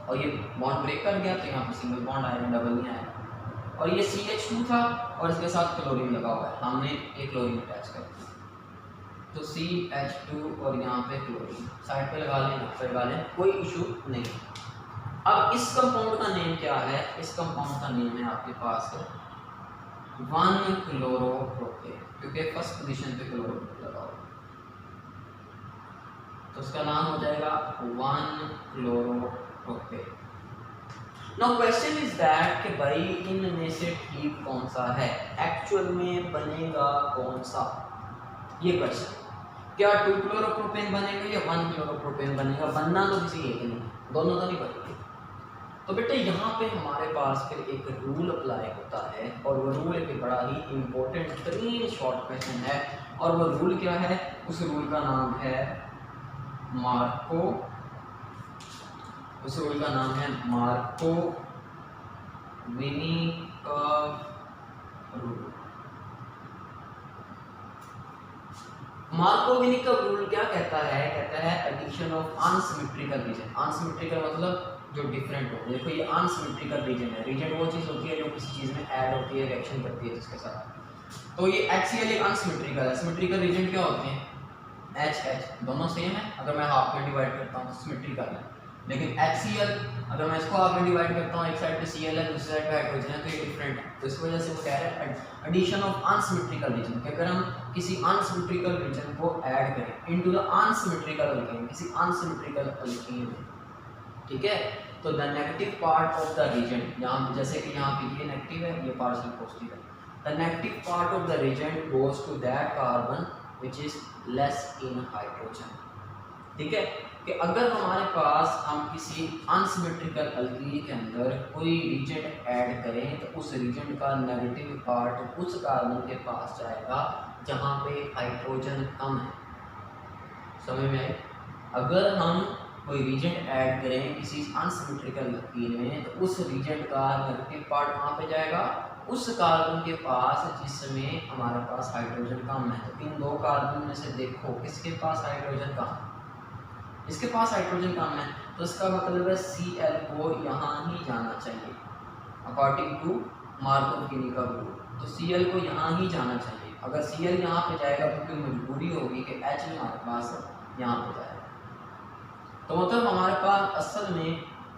और ये बॉन्ड ब्रेक कर गया तो यहाँ पे सिंगल बॉन्ड आया, डबल नहीं आया। और ये CH2 था और इसके साथ क्लोरीन लगा हुआ है, हमने एक क्लोरीन अटैच कर दिया तो CH2 और यहाँ पे क्लोरीन साइड पे लगा लें, यहाँ पे लगा लें, कोई इशू नहीं। अब इस कंपाउंड का नेम क्या है, इस कंपाउंड का नेम है आपके पास 1-क्लोरोप्रोपेन, क्योंकि फर्स्ट पोजीशन पे क्लोरो लगा हुआ तो उसका नाम हो जाएगा 1-क्लोरोप्रोपेन। नाउ क्वेश्चन इज दैट कि भाई इनमें से ठीक कौन सा है, एक्चुअल में बनेगा कौन सा, ये क्वेश्चन। क्या 2-क्लोरोप्रोपेन बनेगा या 1-क्लोरोप्रोपेन बनेगा, बनना तो किसी एक नहीं, दोनों तो नहीं बनेंगे। तो बेटे यहाँ पे हमारे पास फिर एक रूल अप्लाई होता है, और वो रूल एक बड़ा ही इम्पोर्टेंट तरीन शॉर्ट क्वेश्चन है, और वो रूल क्या है, उस रूल का नाम है मार्को, उस रूल का नाम है मार्कोविनिकव रूल। मार्कोविनिकव रूल क्या कहता है, कहता है addition of unsymmetrical reagent. Unsymmetrical मतलब जो डिफरेंट हो, देखो ये अनसिमेट्रिकल रीजन है, रीजन वो चीज़ होती है जो किसी चीज़ में ऐड होती है, रिएक्शन करती है जिसके साथ। तो ये HCl एक अनसिमेट्रिकल है। सिमेट्रिकल रीजन क्या होते हैं, H दोनों सेम है, अगर मैं हाफ में डिवाइड करता हूँ तो सिमेट्रिकल है। लेकिन HCl अगर मैं इसको हाफ में डिवाइड करता हूँ, एक साइड पे Cl है दूसरी साइड पे हाइड्रोजन है, तो ये डिफरेंट है। तो इस वजह से वो कह रहे हैं एडिशन ऑफ अनसिमेट्रिकल रीजन, कि अगर हम किसी अनसिमेट्रिकल रीजन को ऐड करें इनटू द अनसिमेट्रिकल अल्केन, किसी अनसिमेट्रिकल अल्केन में, ठीक है, तो the negative part of the reagent, यहाँ जैसे कि यहाँ पे ये नेगेटिव है, ये पार्शियल पॉजिटिव है, the negative part of the reagent goes to that carbon which is less in hydrogen. ठीक है, कि अगर हमारे पास हम किसी अनसिमेट्रिकल अल्कीन के अंदर कोई रीजन ऐड करें तो उस रीजन का नेगेटिव पार्ट उस कार्बन के पास जाएगा जहाँ पे हाइड्रोजन कम है। समझ में आए? अगर हम कोई रीजन ऐड करें किसी अनसिमेट्रिकल अल्कीन में तो उस रीजन का नेगेटिव पार्ट कहाँ पे जाएगा, उस कार्बन के पास जिसमें हमारे पास हाइड्रोजन कम है। तो इन दो कार्बन में से देखो किसके पास हाइड्रोजन कम है, इसके पास हाइड्रोजन कम है, तो इसका मतलब है Cl को यहाँ ही जाना चाहिए अकॉर्डिंग टू मार्कोविनिकव रूल। तो Cl को यहाँ ही जाना चाहिए। अगर Cl यहाँ पे जाएगा तो फिर मजबूरी होगी कि H हमारे पास यहाँ पे जाएगा। तो मतलब हमारे पास असल में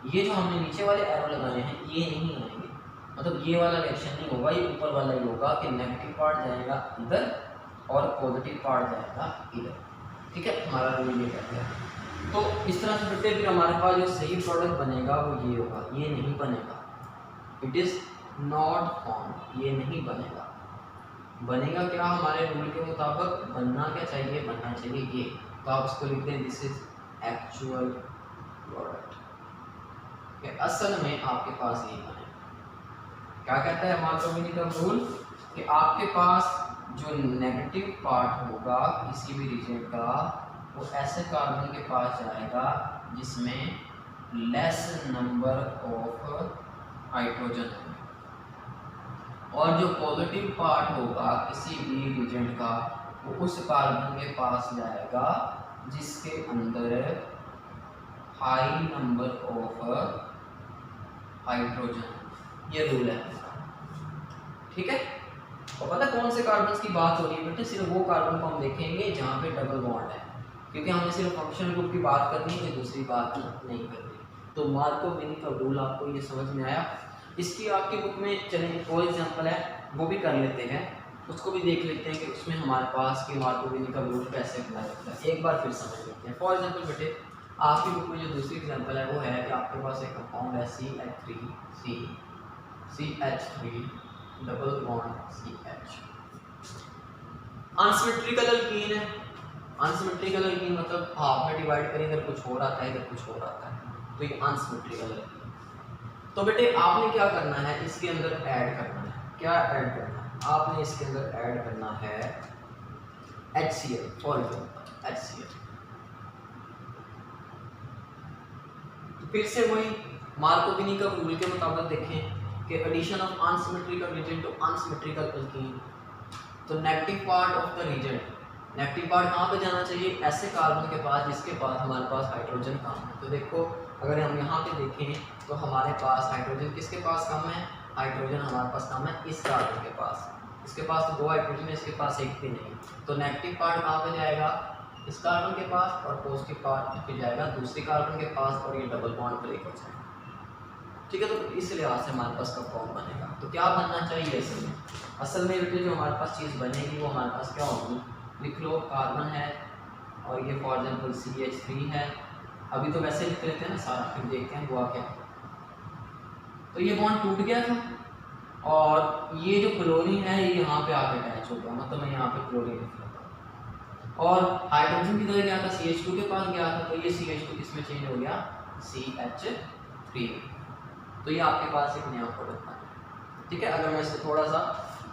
ये जो हमने नीचे वाले एरो लगाए हैं ये नहीं आएंगे, मतलब ये वाला रिएक्शन नहीं होगा, ये ऊपर वाला ही होगा कि नेगेटिव पार्ट जाएगा इधर और पॉजिटिव पार्ट जाएगा इधर। ठीक है, हमारा रूल ये कहता है। तो इस तरह से बेटे फिर हमारे पास जो सही प्रोडक्ट बनेगा वो ये होगा, ये नहीं बनेगा, इट इज़ नॉट फॉर्म, ये नहीं बनेगा। बनेगा क्या हमारे रूल के मुताबिक, बनना क्या चाहिए, बनना चाहिए ये। तो आप इसको लिख दें दिस इज एक्चुअल प्रोडक्ट, असल में आपके पास ये बने। क्या कहता है मार्कोविनिकव रूल कि आपके पास जो नेगेटिव पार्ट होगा किसी भी रीजन का वो ऐसे कार्बन के पास जाएगा जिसमें लेस नंबर ऑफ हाइड्रोजन है, और जो पॉजिटिव पार्ट होगा किसी भी रीजन का वो उस कार्बन के पास जाएगा जिसके अंदर हाई नंबर ऑफ हाइड्रोजन। ये रूल है, ठीक है। और पता कौन से कार्बन की बात हो रही है बेटे, सिर्फ वो कार्बन को हम देखेंगे जहाँ पे डबल बॉन्ड है, क्योंकि हमें सिर्फ फंक्शनल ग्रुप की बात करनी है, कोई दूसरी बात नहीं करनी। तो मार्कोविनी का रूल आपको ये समझ में आया। इसकी आपकी बुक में चलें एक और एग्जाम्पल है, वो भी कर लेते हैं, उसको भी देख लेते हैं कि उसमें हमारे पास कि मार्कोविनी का रूल कैसे अप्लाई होता है, एक बार फिर समझ लेते हैं। फॉर एग्जाम्पल बेटे आपकी बुक में जो दूसरी एग्जाम्पल है वो है कि आपके पास एक कंपाउंड है CH3 double bond CH, unsymmetrical alkene है। अनसिमेट्रिकल एल्कीन मतलब हाफ में डिवाइड करें, इधर कुछ और आता है इधर कुछ और आता है, तो ये अनसिमेट्रिकल एल्कीन। तो बेटे आपने क्या करना है, इसके अंदर ऐड करना है, क्या ऐड करना है, आपने इसके अंदर ऐड करना है HCl, फॉर एग्जाम्पल HCl। तो फिर से वही मार्कोविनी का रूल के मुताबिक देखें कि addition of unsymmetrical reagent to unsymmetrical alkene, तो negative part of the reagent, negative part कहाँ पे जाना चाहिए, ऐसे कार्बन के पास जिसके पास हमारे पास हाइड्रोजन कम है। तो देखो अगर हम यहाँ पे देखें तो हमारे पास हाइड्रोजन किसके पास कम है, हाइड्रोजन हमारे पास कम है इस कार्बन के पास, इसके पास तो 2 हाइड्रोजन है, इसके पास एक भी नहीं, तो नेगेटिव पार्ट कहाँ पे जाएगा, इस कार्बन के पास, और पॉजिटिव पार्ट पे जाएगा दूसरी कार्बन के पास, और ये डबल बॉन्ड ब्रेक हो जाएगा, ठीक है। तो इस लिहाज से हमारे पास कंपाउंड बनेगा। तो क्या बनना चाहिए असल में बेटे, जो हमारे पास चीज़ बनेगी वो हमारे पास क्या होगी, लिख लो कार्बन है और ये फॉर एग्जाम्पल CH3 है, अभी तो वैसे लिख लेते हैं ना सारा, फिर देखते हैं हुआ क्या। तो ये बॉन्ड टूट गया था और ये जो क्लोरीन है ये यहाँ पे आके अटैच हो गया, मतलब मैं यहाँ पे क्लोरीन लिख लेता हूँ, और हाइड्रोजन किधर गया था, CH2 के पास गया था, तो ये CH2 किसमें चेंज हो गया, CH3। तो ये आपके पास एक नया प्रोडक्ट है, ठीक है। अगर मैं इसको थोड़ा सा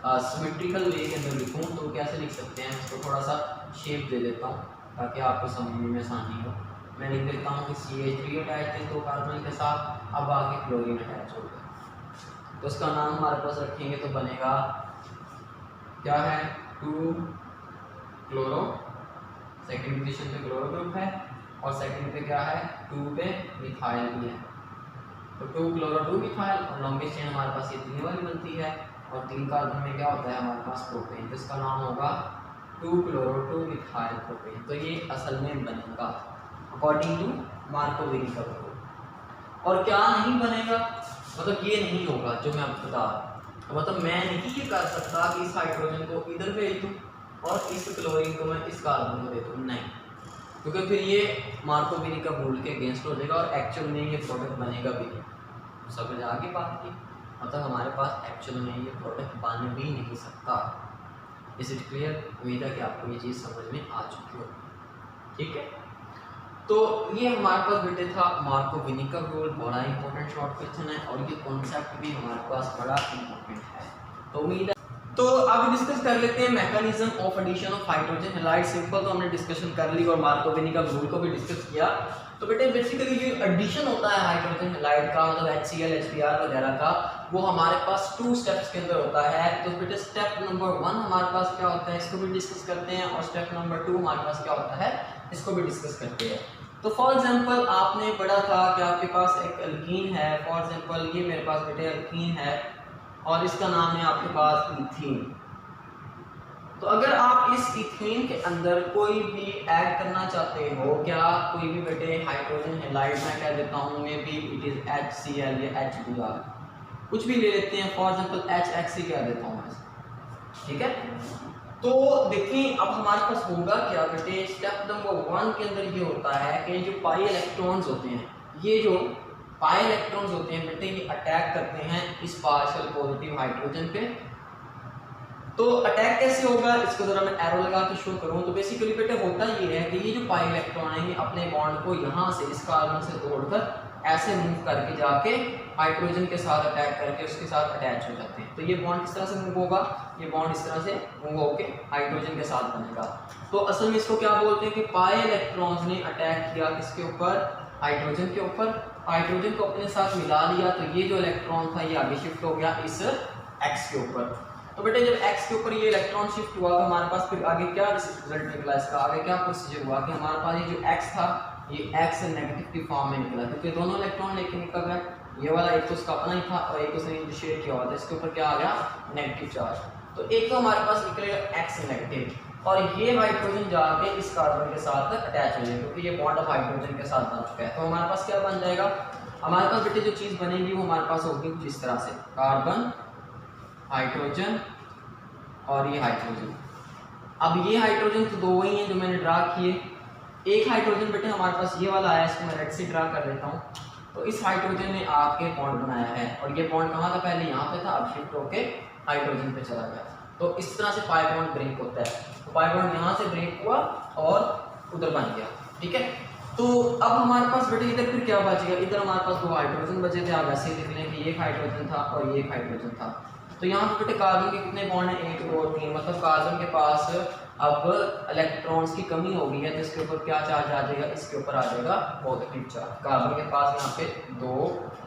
सिमेट्रिकल वे के अंदर लिखूँ तो कैसे लिख सकते हैं, इसको थोड़ा सा शेप दे देता हूँ ताकि आपको समझने में आसानी हो। मैं लिख देता हूँ कि CH3 अटैच है 2 कार्बन के साथ, अब आगे क्लोरीन अटैच हो गया, तो उसका नाम हमारे पास रखेंगे तो बनेगा क्या है, 2 क्लोरो, सेकेंड पोजीशन पे क्लोरो ग्रुप है और सेकेंड पे क्या है, 2 पे मिथाइल भी है, तो 2 क्लोरो 2 मिथाइल, और लॉन्गेस्ट चेन हमारे पास ये 3 वाली बनती है, और 3 कार्बन में क्या होता है हमारे पास प्रोपेन, तो इसका नाम होगा 2 क्लोरो 2 मिथाइल प्रोपेन। तो ये असल में बनेगा अकॉर्डिंग टू मार्कोविनी का रूल। और क्या नहीं बनेगा, मतलब ये नहीं होगा जो मैं आपको बता रहा हूँ, मतलब मैं नहीं ये कर सकता कि इस हाइड्रोजन को इधर भेज दूँ और इस क्लोरीन को मैं इस कार्बन को दे दूँ, नहीं, क्योंकि फिर ये मार्कोविनी का रूल के अगेंस्ट हो जाएगा और एक्चुअल में ये प्रोडक्ट बनेगा भी नहीं। समझ आ गई बात की, मतलब हमारे पास एक्चुअल में ये प्रोडक्ट बन भी नहीं सकता। Is it clear? उम्मीद है कि आपको ये चीज़ समझ में आ चुकी हो, ठीक है। तो ये हमारे पास बेटे था मार्कोविनी का रूल, बड़ा इंपॉर्टेंट शॉर्ट क्वेश्चन है और ये कॉन्सेप्ट भी हमारे पास बड़ा इंपॉर्टेंट है। तो उम्मीद है, तो अब डिस्कस कर लेते हैं mechanism of addition of hydrogen halide. Simple तो हमने डिस्कशन कर ली और मार्कोविनी का रूल को भी डिस्कस किया। तो बेटे बेसिकली जो एडिशन होता है हाइड्रोजन हैलाइड का, मतलब HCl HBr वगैरह का, वो हमारे पास 2 स्टेप्स के अंदर होता है। तो बेटे स्टेप नंबर 1 हमारे पास क्या होता है, इसको भी डिस्कस करते हैं, और स्टेप नंबर 2 हमारे पास क्या होता है, इसको भी डिस्कस करते हैं। तो फॉर एग्जांपल आपने पढ़ा था कि आपके पास एक एल्कीन है, फॉर एग्जांपल ये मेरे पास बेटे एल्कीन है और इसका नाम है आपके पास इथीन। तो अगर आप इस इथीन के अंदर कोई भी ऐड करना चाहते हो, क्या कोई भी बेटे हाइड्रोजन हैलाइड मैं कह देता हूँ, may be it is HCl या HBr, कुछ भी ले लेते हैं, फॉर एग्जांपल HXC कह देता हूँ मैं, ठीक है। तो देखिए अब हमारे पास होगा क्या बेटे, स्टेप नंबर 1 के अंदर ये होता है कि जो पाई इलेक्ट्रॉन्स होते हैं, ये जो पाई इलेक्ट्रॉन्स होते हैं बेटे, ये अटैक करते हैं इस पार्शियल पॉजिटिव हाइड्रोजन पे। तो अटैक कैसे होगा, इसको जरा मैं एरो लगा के शो करूं। तो बेसिकली बेटे होता ये है कि ये जो पाई इलेक्ट्रॉन है ये अपने बॉन्ड को यहाँ से इस कार्बन से तोड़कर ऐसे मूव करके जाके हाइड्रोजन के साथ अटैक करके उसके साथ अटैच हो जाते हैं। तो ये बॉन्ड किस तरह से मूव होगा, ये बॉन्ड इस तरह से मूव होके हाइड्रोजन के साथ बनेगा। तो असल में इसको क्या बोलते हैं कि पाई इलेक्ट्रॉन्स ने अटैक किया किसके ऊपर, हाइड्रोजन के ऊपर, हाइड्रोजन को अपने साथ मिला लिया, तो ये जो इलेक्ट्रॉन था ये आगे शिफ्ट हो गया इस X के ऊपर। तो बेटे जब X के ऊपर ये इलेक्ट्रॉन शिफ्ट हुआ तो हमारे पास फिर आगे क्या रिजल्ट निकला, इसका आगे क्या प्रोसीजर हुआ कि हमारे पास ये जो X था ये X नेगेटिव की फॉर्म में निकला, क्योंकि दोनों इलेक्ट्रॉन लेके निकल गए। ये वाला एक तो उसका अपना ही था और एक उसने शेयर किया हुआ था, इसके ऊपर क्या आ गया नेगेटिव चार्ज। तो एक तो हमारे पास निकलेगा एक्स नेगेटिव और ये हाइड्रोजन जाके इस कार्बन के साथ अटैच हो जाएगा क्योंकि ये बॉन्ड ऑफ हाइड्रोजन के साथ बन चुका है। तो हमारे पास क्या बन जाएगा, हमारे पास बेटे जो चीज़ बनेगी वो हमारे पास होगी कुछ इस तरह से, कार्बन हाइड्रोजन और ये हाइड्रोजन। अब ये हाइड्रोजन तो दो ही हैं जो मैंने ड्रा किए, एक हाइड्रोजन बेटे हमारे पास ये वाला आया, इसको मैं रेड से ड्रा कर देता हूँ। तो इस हाइड्रोजन ने आपके बॉन्ड बनाया है और ये बॉन्ड कहाँ था, पहले यहाँ पे था, अब शिफ्ट होके हाइड्रोजन पे चला गया। तो इस तरह से पाई बॉन्ड ब्रेक होता है। तो पाई बॉन्ड यहाँ से ब्रेक हुआ और उधर बन गया, ठीक है। तो अब हमारे पास बेटे इधर फिर क्या बचेगा, इधर हमारे पास दो हाइड्रोजन बचे थे, आप वैसे ही लिख लें कि एक हाइड्रोजन था और ये एक हाइड्रोजन था। तो यहाँ पे बेटे कार्बन के कितने बॉन्ड हैं, 1 2 3, मतलब कार्बन के पास अब इलेक्ट्रॉन्स की कमी हो गई है, तो इसके ऊपर क्या चार्ज आ जाएगा, इसके ऊपर आ जाएगा पॉजिटिव चार्ज। कार्बन के पास यहाँ पे 2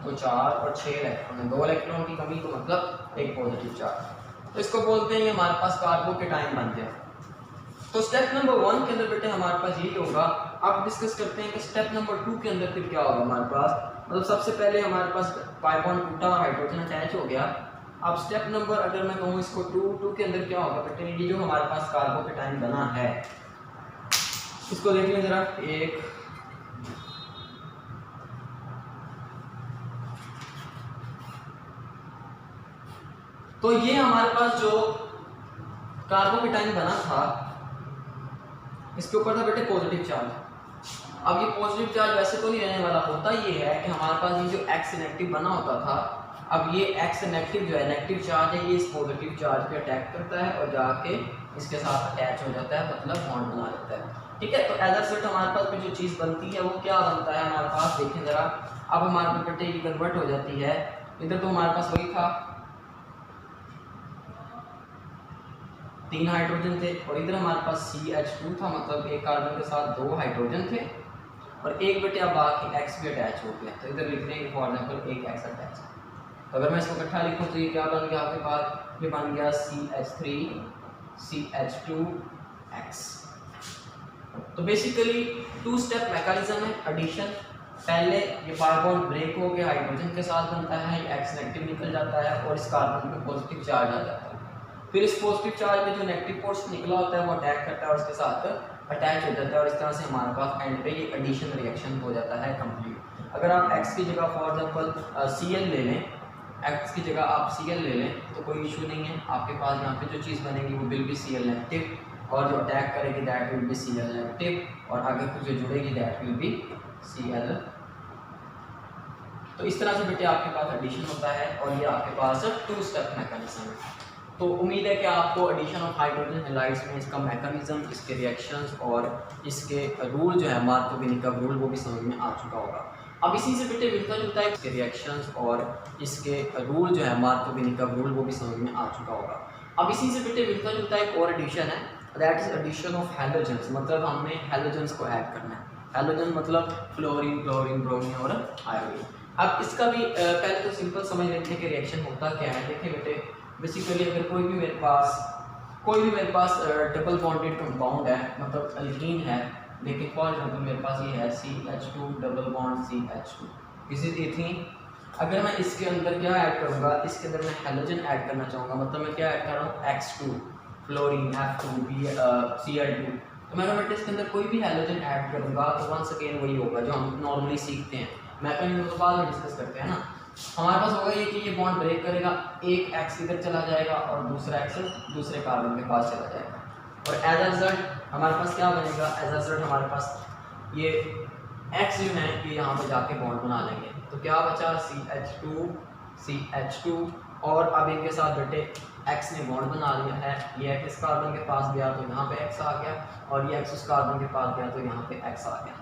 तो 4 और 6 इलेक्ट्रॉन है, 2 इलेक्ट्रॉन की कमी तो मतलब एक पॉजिटिव चार्ज। तो इसको बोलते हैं हमारे पास कार्बोकेटाइन बन गया। तो स्टेप नंबर 1 के अंदर बेटे हमारे पास यही होगा। अब डिस्कस करते हैं कि स्टेप नंबर 2 के अंदर फिर क्या होगा हमारे पास। मतलब सबसे पहले हमारे पास पाई बॉन्ड टूटा और हाइड्रोजन अटैच हो गया। अब स्टेप नंबर अगर मैं कहूँ इसको 2 के अंदर क्या होगा बेटे, ये जो हमारे पास कार्बोकेटाइन बना है इसको देख लें जरा। एक तो ये हमारे पास जो कार्बोकेटाइन बना था इसके ऊपर था बेटे पॉजिटिव चार्ज। अब ये पॉजिटिव चार्ज वैसे तो नहीं रहने वाला, होता ये है कि हमारे पास ये जो एक्स नेगेटिव बना होता था, अब ये एक्स नेगेटिव जो है नेगेटिव चार्ज है, ये इस पॉजिटिव चार्ज पे अटैक करता है और जाके इसके साथ अटैच हो जाता है, मतलब बॉन्ड बना लेता है, ठीक है। तो एज अ रिजल्ट हमारे पास जो चीज़ बनती है वो क्या बनता है हमारे पास, देखें ज़रा। अब हमारे पास बेटे ये कन्वर्ट हो जाती है, इधर तो हमारे पास वही था 3 हाइड्रोजन थे और इधर हमारे पास CH2 था, मतलब एक कार्बन के साथ 2 हाइड्रोजन थे और एक बेटे अब बाकी एक्स भी अटैच हो गया। तो इधर लिख देंगे फॉर एग्जाम्पल एक एक्स अटैच। तो अगर मैं इसको इकट्ठा लिखूँ तो ये क्या बन गया आपके पास, ये बन गया CH3 CH2X। तो बेसिकली 2 स्टेप मैकेनिज्म है एडिशन। पहले ये पाई बॉन्ड ब्रेक हो गया, हाइड्रोजन के साथ बनता है, ये एक्स नेगेटिव निकल जाता है और इस कार्बन पे पॉजिटिव चार्ज आ जाता है। फिर इस पॉजिटिव चार्ज में जो नेगेटिव पोर्शन निकला होता है वो अटैक करता है और उसके साथ अटैच हो जाता है और इस तरह से हमारे पास एंड पे ये एडिशन रिएक्शन हो जाता है कंप्लीट। अगर आप एक्स की जगह फॉर एग्जांपल Cl ले लें, एक्स की जगह आप Cl ले लें तो कोई इशू नहीं है, आपके पास यहाँ पे जो चीज़ बनेगी वो विल बी Cl नेगेटिव और जो अटैक करेगी that will be Cl negative और आगे कुछ जो जुड़ेगी दैट विल बी Cl। तो इस तरह से बेटे आपके पास एडिशन होता है और ये आपके पास 2 स्टेप मैकेनिज्म है। तो उम्मीद है कि आपको एडिशन ऑफ हाइड्रोजन हैलाइड्स में इसका मैकेनिज्म, इसके रिएक्शंस और इसके रूल जो है मार्कोविनी का रूल वो भी समझ में आ चुका होगा। अब इसी से बेटे मिलता जुलता है इसके रिएक्शंस और इसके रूल जो है मार्कोविनी का रूल वो भी समझ में आ चुका होगा। अब इसी से बेटे मिलता जुलता एक और एडिशन है, that is addition of halogens. मतलब हमने हैलोजेंस को ऐड करना है। हैलोजन मतलब फ्लोरीन, क्लोरीन, ब्रोमीन और आयोडीन। अब इसका भी पहले तो सिंपल समझ लेते हैं कि रिएक्शन होता क्या है। देखिए बेटे बेसिकली अगर कोई भी मेरे पास डबल बॉन्डेड कंपाउंड है, मतलब अल्कीन है, लेकिन फॉर एग्जाम्पल मेरे पास ये है CH2 double bond CH2, this is ethene. अगर मैं इसके अंदर क्या ऐड करूँगा, इसके अंदर मैं हैलोजन ऐड करना चाहूँगा, मतलब मैं क्या ऐड कर रहा हूँ X2 फ्लोरीन, F2 Cl2। तो मैं अगर इसके अंदर कोई भी हैलोजन ऐड करूँगा तो वंस अगेन वही होगा जो हम नॉर्मली सीखते हैं। मैकेनिज्म तो बाद में डिस्कस करते हैं ना। हमारे पास होगा ये कि ये बॉन्ड ब्रेक करेगा, एक एक्स इधर चला जाएगा और दूसरा एक्स दूसरे कार्बन के पास चला जाएगा और एज अ रिजल्ट हमारे पास क्या बनेगा, एज अ रिजल्ट हमारे पास ये एक्स जो है कि यहाँ पे जाके बॉन्ड बना लेंगे। तो क्या बचा CH2 और अब इनके साथ बेटे एक्स ने बॉन्ड बना लिया है, ये एक्स कार्बन के पास गया तो यहाँ पे एक्स आ गया और ये एक्स उस कार्बन के पास गया तो यहाँ पे एक्स आ गया।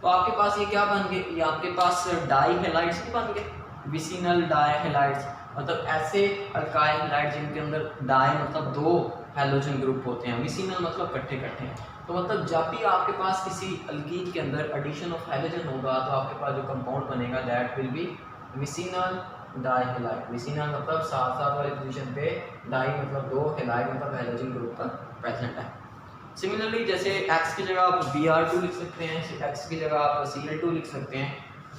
तो आपके पास ये क्या बन गए, ये आपके पास डाई हैलाइड्स बन गए, विसिनल डाई हैलाइड्स। मतलब ऐसे अल्काइल हैलाइड जिनके अंदर डाई मतलब 2 हैलोजन ग्रुप होते हैं, विसिनल मतलब इकट्ठे हैं। तो मतलब जब भी आपके पास किसी अल्कीन के अंदर एडिशन ऑफ हैलोजन होगा तो आपके पास जो कंपाउंड बनेगा that will be vicinal die halide. Vicinal मतलब साथ वाली पोजीशन पे, डाई मतलब 2, हैलाइड मतलब हैलोजन ग्रुप का प्रेजेंट है। सिमिलरली जैसे X की जगह आप Br2 लिख सकते हैं, X की जगह आप Cl2 लिख सकते हैं।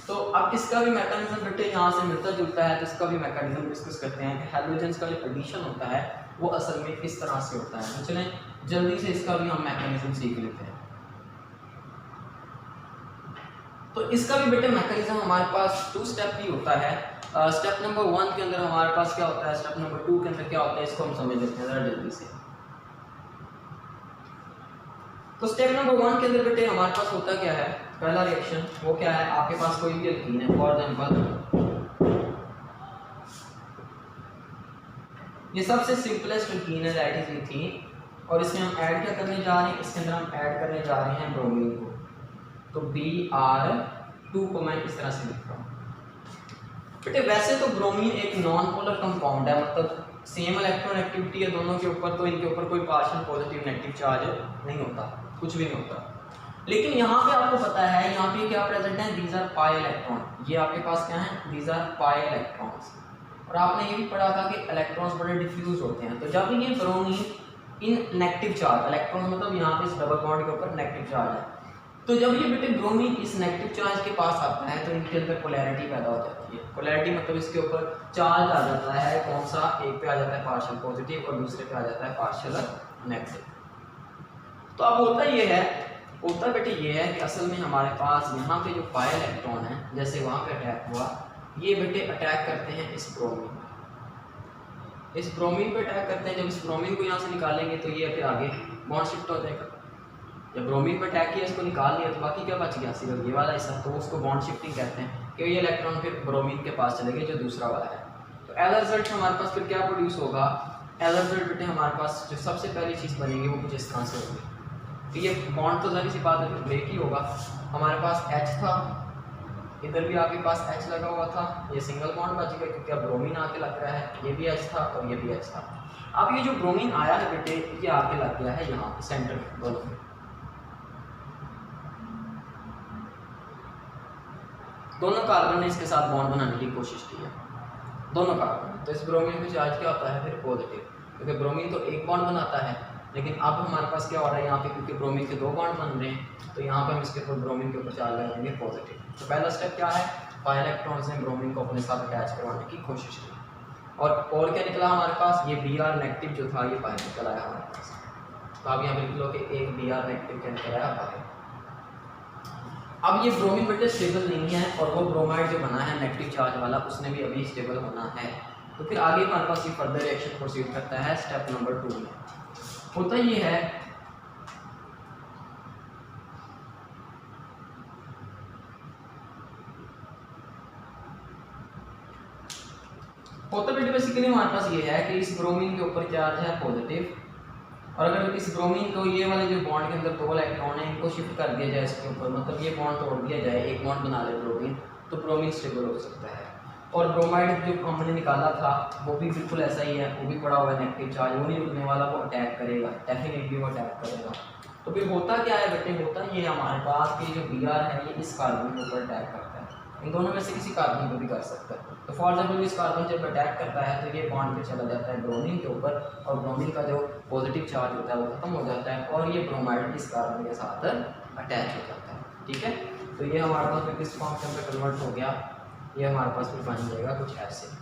तो अब इसका भी मैकेनिज्म बेटे यहाँ से मिलता जुलता है, तो इसका भी मैकेनिज्म डिस्कस करते हैं कि हाइड्रोजन्स का जो एडिशन होता है वो असल में किस तरह से होता है। तो चलें जल्दी से इसका भी हम मैकेनिज्म सीख लेते हैं। तो इसका भी बेटे मैकेनिज्म हमारे पास 2 स्टेप ही होता है। स्टेप नंबर 1 के अंदर हमारे पास क्या होता है, स्टेप नंबर 2 के अंदर क्या होता है, इसको हम समझ लेते हैं जरा जल्दी से। तो स्टेप नंबर 1 के अंदर बेटे हमारे पास होता क्या है, पहला रिएक्शन वो क्या है, आपके पास कोई भी एल्कीन है, फॉर एग्जांपल ये सबसे सिंपलेस्ट एल्कीन है दैट इज मीथेन, और इसमें हम ऐड क्या करने जा रहे हैं, इसके अंदर हम ऐड करने जा रहे हैं ब्रोमीन को। तो Br2 को मैं इस तरह से लिख रहा हूँ बेटे। वैसे तो ब्रोमीन एक नॉन पोलर कंपाउंड है, मतलब सेम इलेक्ट्रॉन एक्टिविटी है दोनों के ऊपर, तो इनके ऊपर कोई पार्शियल पॉजिटिव नेगेटिव चार्ज नहीं होता, कुछ भी नहीं होता। लेकिन यहाँ पे आपको पता है यहाँ पे क्या प्रेजेंट है, दीज आर पाई इलेक्ट्रॉन, ये आपके पास क्या है, दीज आर पाई इलेक्ट्रॉन्स। और आपने ये भी पढ़ा था कि इलेक्ट्रॉन्स बड़े डिफ्यूज होते हैं, तो जब ये bromine in negative charge, electron मतलब यहाँ पे इस डबल बॉन्ड के ऊपर नेगेटिव चार्ज है, तो जब ये बेटे ब्रोमीन इस नेगेटिव चार्ज के पास आता है तो इनके अंदर पोलैरिटी पैदा हो जाती है। पोलैरिटी मतलब इसके ऊपर चार्ज आ जाता है, कौन सा, एक पे आ जाता है पार्शियल पॉजिटिव और दूसरे पे आ जाता है पार्शियल नेगेटिव। तो अब होता बेटे ये है कि असल में हमारे पास यहाँ पे जो पाई इलेक्ट्रॉन है, जैसे वहाँ पे अटैक हुआ, ये बेटे अटैक करते हैं इस ब्रोमीन पे अटैक करते हैं। जब इस ब्रोमीन को यहाँ से निकालेंगे तो ये फिर आगे बॉन्ड शिफ्ट हो जाएगा। जब ब्रोमीन पे अटैक किया, इसको निकाल लिया, तो बाकी क्या बच गया, सिर्फ ये वाला हिस्सा, तो उसको बॉन्ड शिफ्टिंग कहते हैं कि ये इलेक्ट्रॉन फिर ब्रोमीन के पास चले गए जो दूसरा वाला है। तो एज रिजल्ट हमारे पास फिर क्या प्रोड्यूस होगा, एज रिजल्ट बेटे हमारे पास जो सबसे पहली चीज़ बनेगी वो कुछ इस तरह से होगी। तो ये बॉन्ड तो ज़ाहिर सी बात है ब्रेक ही होगा। हमारे पास H था, इधर भी आपके पास H लगा हुआ था, ये सिंगल बॉन्ड बच गया क्योंकि अब ब्रोमीन आके लग रहा है, ये भी H था और ये भी H था। अब ये जो ब्रोमीन आया है बेटे, ये आके लग गया है यहाँ सेंटर में, दोनों में, दोनों कार्बन ने इसके साथ बॉन्ड बनाने की कोशिश की है, दोनों कार्बन। तो इस ब्रोमीन का चार्ज क्या होता है फिर पॉजिटिव, क्योंकि ब्रोमीन तो एक बॉन्ड बनाता है, लेकिन अब हमारे पास क्या हो रहा है यहाँ पे, क्योंकि ब्रोमीन के 2 बॉन्ड बन रहे हैं, तो यहाँ पे हम इसके ऊपर ब्रोमीन के ऊपर चार्ज लगाएंगे पॉजिटिव। तो पहला स्टेप क्या है, पाई इलेक्ट्रॉन्स ने ब्रोमीन को अपने साथ अटैच करवाने की कोशिश की, और क्या निकला हमारे पास, ये Br नेगेटिव जो था ये बाहर निकल आया हमारे पास। तो आप यहाँ पे लिख लो कि एक Br नेगेटिव क्या निकल आया बाहर। अब ये ब्रोमीन बेटे स्टेबल नहीं है, और वो ब्रोमाइड जो बना है नेगेटिव चार्ज वाला, उसने भी अभी स्टेबल होना है। तो फिर आगे हमारे पास ये फर्दर रिएक्शन प्रोसीड करता है स्टेप नंबर 2 में। होता ये है बेसिकली हमारे पास ये है कि इस ब्रोमीन के ऊपर चार्ज है पॉजिटिव, और अगर इस ब्रोमीन को ये वाले जो बॉन्ड के अंदर 2 इलेक्ट्रॉन है इनको शिफ्ट कर दिया जाए इसके ऊपर, मतलब ये बॉन्ड तोड़ दिया जाए, एक बॉन्ड बना ले ब्रोमीन, तो ब्रोमीन स्टेबल हो सकता है। और ब्रोमाइड जो हमने निकाला था वो भी बिल्कुल ऐसा ही है, वो भी पड़ा हुआ है नेगेटिव चार्ज, वो नहीं रुकने वाला, वो अटैक करेगा, डेफिनेटली वो अटैक करेगा। तो फिर होता क्या है बेटे, होता ये हमारे पास कि जो Br है ये इस कार्बन के ऊपर अटैक करता है, इन दोनों में से किसी कार्बन को भी कर सकता है। तो फॉर एग्जाम्पल इस कार्बन जब अटैक करता है तो ये बॉन्ड पे चला जाता है ब्रोमीन के ऊपर, और ब्रोमीन का जो पॉजिटिव चार्ज होता है वो खत्म हो जाता है, और ये ब्रोमाइड इस कार्बन के साथ अटैच हो जाता है। ठीक है, तो ये हमारे पास किस फॉर्म के अंदर कन्वर्ट हो गया, ये हमारे पास फिर बन जाएगा कुछ ऐसे।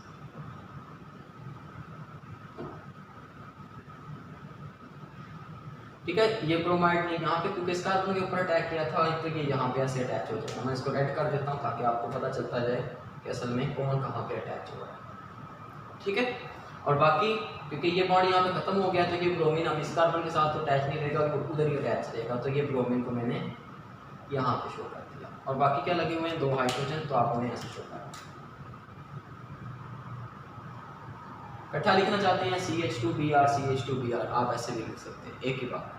ठीक है, ये ब्रोमाइड ने यहाँ पे क्योंकि इस कार्बन के ऊपर अटैक किया था, तो ये यहाँ पे ऐसे अटैच हो जाएगा। मैं इसको रेड कर देता हूँ ताकि आपको पता चलता जाए कि असल में कौन कहाँ पे अटैच हुआ है। ठीक है, और बाकी क्योंकि ये बॉन्ड यहाँ पे खत्म हो गया, तो ये ब्रोमीन अब इस कार्बन के साथ तो अटैच नहीं रहेगा, उधर ही अटैच रहेगा, तो ये ब्रोमीन को मैंने यहाँ पे शो कर दिया। और बाकी क्या लगे हुए हैं 2 हाइड्रोजन, तो आप उन्हें ऐसे शो कर इकट्ठा लिखना चाहते हैं CH2Br CH2Br, आप ऐसे भी लिख सकते हैं, एक ही बात।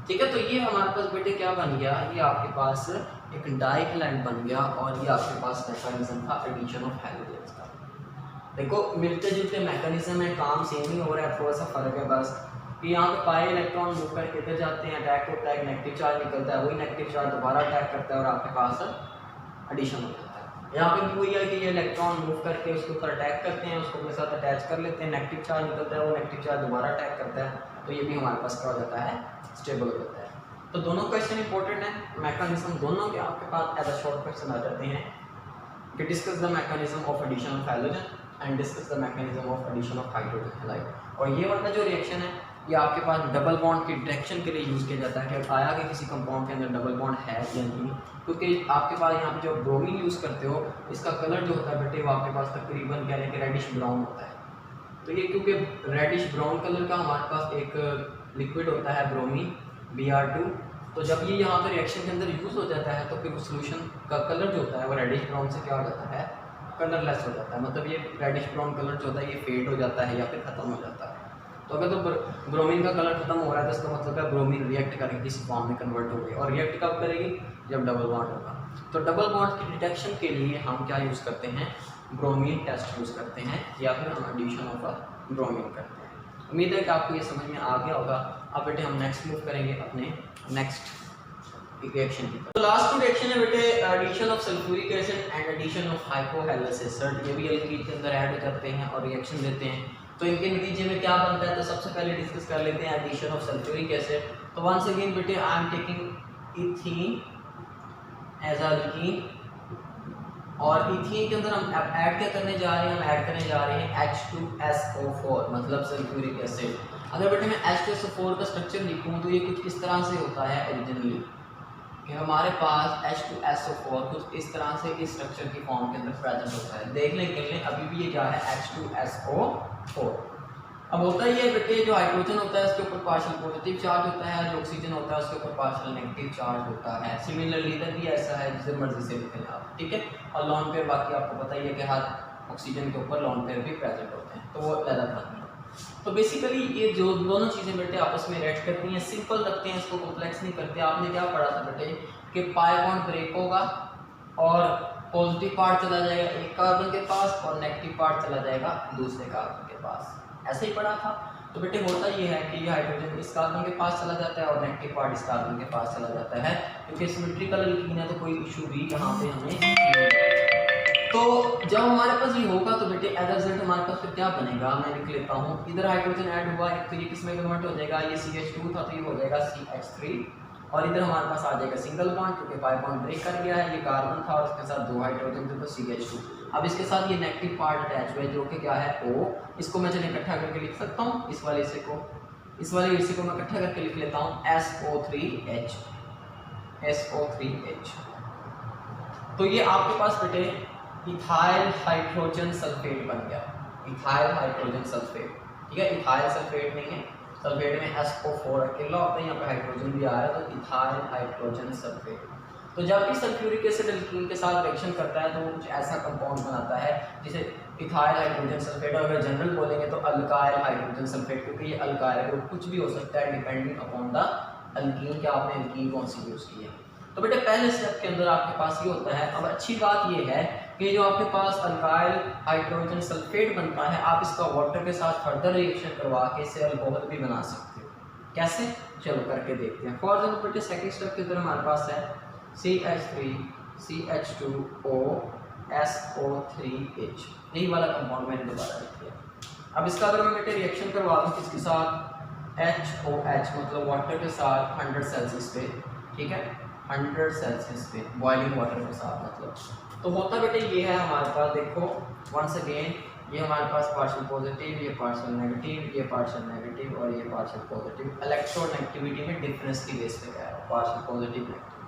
ठीक है, तो ये हमारे पास बेटे क्या बन गया, ये आपके पास एक डाइहैलाइड बन गया, और ये आपके पास मैकेनिज्म था एडिशन ऑफ हाइड्रोजन का। देखो मिलते जुलते मैकेनिज्म है, काम सेम ही हो रहा है, थोड़ा सा फर्क है बस कि यहाँ पे पाई इलेक्ट्रॉन मूव करके इधर जाते हैं, अटैक होता है, नेगेटिव चार्ज निकलता है, वही नेगेटिव चार्ज दोबारा अटैक करता है और आपके पास एडिशन हो जाता है। यहाँ पे भी वही है कि ये इलेक्ट्रॉन मूव करके उसके ऊपर अटैक करते हैं, उसको अपने साथ अटैच कर लेते हैं, नेगेटिव चार्ज निकलता है, वो नेगेटिव चार्ज दोबारा अटैक करता है, तो ये भी हमारे पास क्या हो जाता है, स्टेबल हो जाता है। तो दोनों क्वेश्चन इंपॉर्टेंट है, मैकेनिज्म दोनों के आपके पास एज अ शॉर्ट क्वेश्चन आ जाते हैं। कि discuss the mechanism of addition of halogen and discuss the mechanism of addition of hydrogen halide. और ये वाला जो रिएक्शन है ये आपके पास डबल बॉन्ड की डिटेक्शन के लिए यूज़ किया जाता है कि आया कि किसी कंपाउंड के अंदर डबल बॉन्ड है या नहीं, क्योंकि आपके पास यहाँ पे जो ब्रोमीन यूज़ करते हो इसका कलर जो होता है बेटे वो आपके पास तकरीबन कह रहे हैं कि रेडिश ब्राउन होता है। तो ये क्योंकि रेडिश ब्राउन कलर का हमारे पास एक लिक्विड होता है ब्रोमीन Br2, तो जब ये यहाँ पे रिएक्शन के अंदर यूज़ हो जाता है तो फिर उस सोल्यूशन का कलर जो होता है वो रेडिश ब्राउन से क्या हो जाता है, कलरलेस हो जाता है। मतलब ये रेडिश ब्राउन कलर जो होता है ये फेड हो जाता है या फिर ख़त्म हो जाता है। तो अगर तो ब्रोमीन का कलर खत्म हो रहा है तो इसका मतलब है ब्रोमीन रिएक्ट करके किसी फॉर्म में कन्वर्ट हो गई, और रिएक्ट कब करेगी, जब डबल बॉन्ड होगा। तो डबल बॉन्ड की डिटेक्शन के लिए हम क्या यूज़ करते हैं, ब्रोमीन टेस्ट यूज़ करते हैं या फिर हम एडिशन ऑफ अ ब्रोमीन करते हैं। उम्मीद है कि आपको ये समझ में आ गया होगा। अब बेटे हम नेक्स्ट मूव करेंगे अपने नेक्स्ट रिएक्शन की। तो लास्ट रिएक्शन है बेटे addition of sulphuric acid and addition of hypohalous acid. ये भी एल्कीन के अंदर ऐड हो जाते हैं और रिएक्शन देते हैं। तो इनके नतीजे में क्या बनता है, तो सबसे पहले डिस्कस कर लेते हैं एडिशन ऑफ सल्फ्यूरिक एसिड। तो वंस अगेन बेटे I am taking ethene as alkene, और इथीन के अंदर हम ऐड क्या करने जा रहे हैं, हम ऐड करने जा रहे हैं H2SO4 मतलब सल्फ्यूरिक एसिड। अगर बेटे मैं H2SO4 का स्ट्रक्चर लिखूं तो ये कुछ इस तरह से होता है ओरिजिनली, कि हमारे पास H2SO4 कुछ इस तरह से इस स्ट्रक्चर की फॉर्म के अंदर प्रेजेंट होता है। देख लें अभी भी ये क्या है, H2SO4। अब होता ही है बेटे जो हाइड्रोजन होता है उसके ऊपर पार्शियल पॉजिटिव चार्ज होता है, जो ऑक्सीजन होता है उसके ऊपर पार्शियल नेगेटिव चार्ज होता है। सिमिलरली इधर भी ऐसा है, जिसे मर्जी से लिखें आप, ठीक है। और लॉन पेयर बाकी आपको पता ही है कि हर ऑक्सीजन के ऊपर लॉन पेयर भी प्रेजेंट होते हैं, तो वो अलग बात है। तो बेसिकली ये जो दोनों चीज़ें बेटे आपस में रिएक्ट करती हैं, सिंपल रखते हैं, इसको कॉम्प्लेक्स नहीं करते। आपने क्या पढ़ा था बेटे कि पाई बॉन्ड ब्रेक होगा और पॉजिटिव पार्ट चला जाएगा एक कार्बन के पास और नेगेटिव पार्ट चला जाएगा दूसरे कार्बन के पास, ऐसे ही पढ़ा था। तो बेटे होता ये है कि ये हाइड्रोजन इस कार्बन के पास चला जाता है और नेगेटिव पार्ट इस कार्बन के पास चला जाता है, क्योंकि सिमेट्रिकल एल्कीन है तो कोई इशू भी यहाँ पे हमें। तो जब हमारे पास ये होगा तो बेटे एज रिजल्ट हमारे पास फिर क्या बनेगा, मैं लिख लेता हूँ। इधर हाइड्रोजन ऐड हुआ है तो ये किस में कन्वर्ट हो जाएगा, ये CH2 था तो ये हो जाएगा CH3, और इधर हमारे पास आ जाएगा सिंगल बॉन्ड क्योंकि पाई बॉन्ड ब्रेक कर गया है। ये कार्बन था और इसके साथ दो हाइड्रोजन थे तो CH2। अब इसके साथ ये नेगेटिव पार्ट अटैच हुआ है जो कि क्या है O। इसको मैं चलिए इकट्ठा करके लिख सकता हूँ, इस वाले हिस्से को मैं इकट्ठा करके लिख लेता हूँ SO3H। तो ये आपके पास बेटे इथाइल हाइड्रोजन सल्फेट बन गया, इथाइल हाइड्रोजन सल्फेट, ठीक है। इथाइल सल्फेट नहीं है, सल्फेट में SO4 अकेला होता है, यहाँ पे हाइड्रोजन भी आ रहा है तो इथाइल हाइड्रोजन सल्फेट। तो जब भी सल्फ्यूरिक एसिड एल्कीन के साथ रिएक्शन करता है तो वो कुछ ऐसा कंपाउंड बनाता है जिसे इथाइल हाइड्रोजन सल्फेट, और अगर जनरल बोलेंगे तो अल्काइल हाइड्रोजन सल्फेट, क्योंकि ये अल्काइल ग्रुप कुछ भी हो सकता है डिपेंडिंग अपॉन द एल्कीन कि आपने एल्कीन कौन सी यूज़ की है। तो बेटे पहले स्टेप के अंदर आपके पास ये होता है। अब अच्छी बात ये है कि जो आपके पास अल्काइल हाइड्रोजन सल्फेट बनता है आप इसका वाटर के साथ फर्दर रिएक्शन करवा के इसे अल्कोहल भी बना सकते हो। कैसे, चलो करके देखते हैं। फॉर एग्जाम्पल बेटे सेकंड स्टेप के अंदर हमारे पास है CH3CH2O SO3H, यही वाला कंपाउंड मैंने दोबारा लिख दिया। अब इसका अगर मैं बेटे रिएक्शन करवा दूँ किसके साथ, HOH मतलब वाटर के साथ 100 सेल्सियस पे, ठीक है, 100 सेल्सियस पे बॉइलिंग वाटर के साथ मतलब। तो होता बेटे ये है हमारे पास, देखो वंस अगेन ये हमारे पास पार्शियल पॉजिटिव, ये पार्शियल नेगेटिव, ये पार्शियल नेगेटिव और ये पार्शियल पॉजिटिव। इलेक्ट्रोनेगेटिविटी में डिफरेंस की बेस पे क्या है, पार्शियल पॉजिटिव नेगेटिव।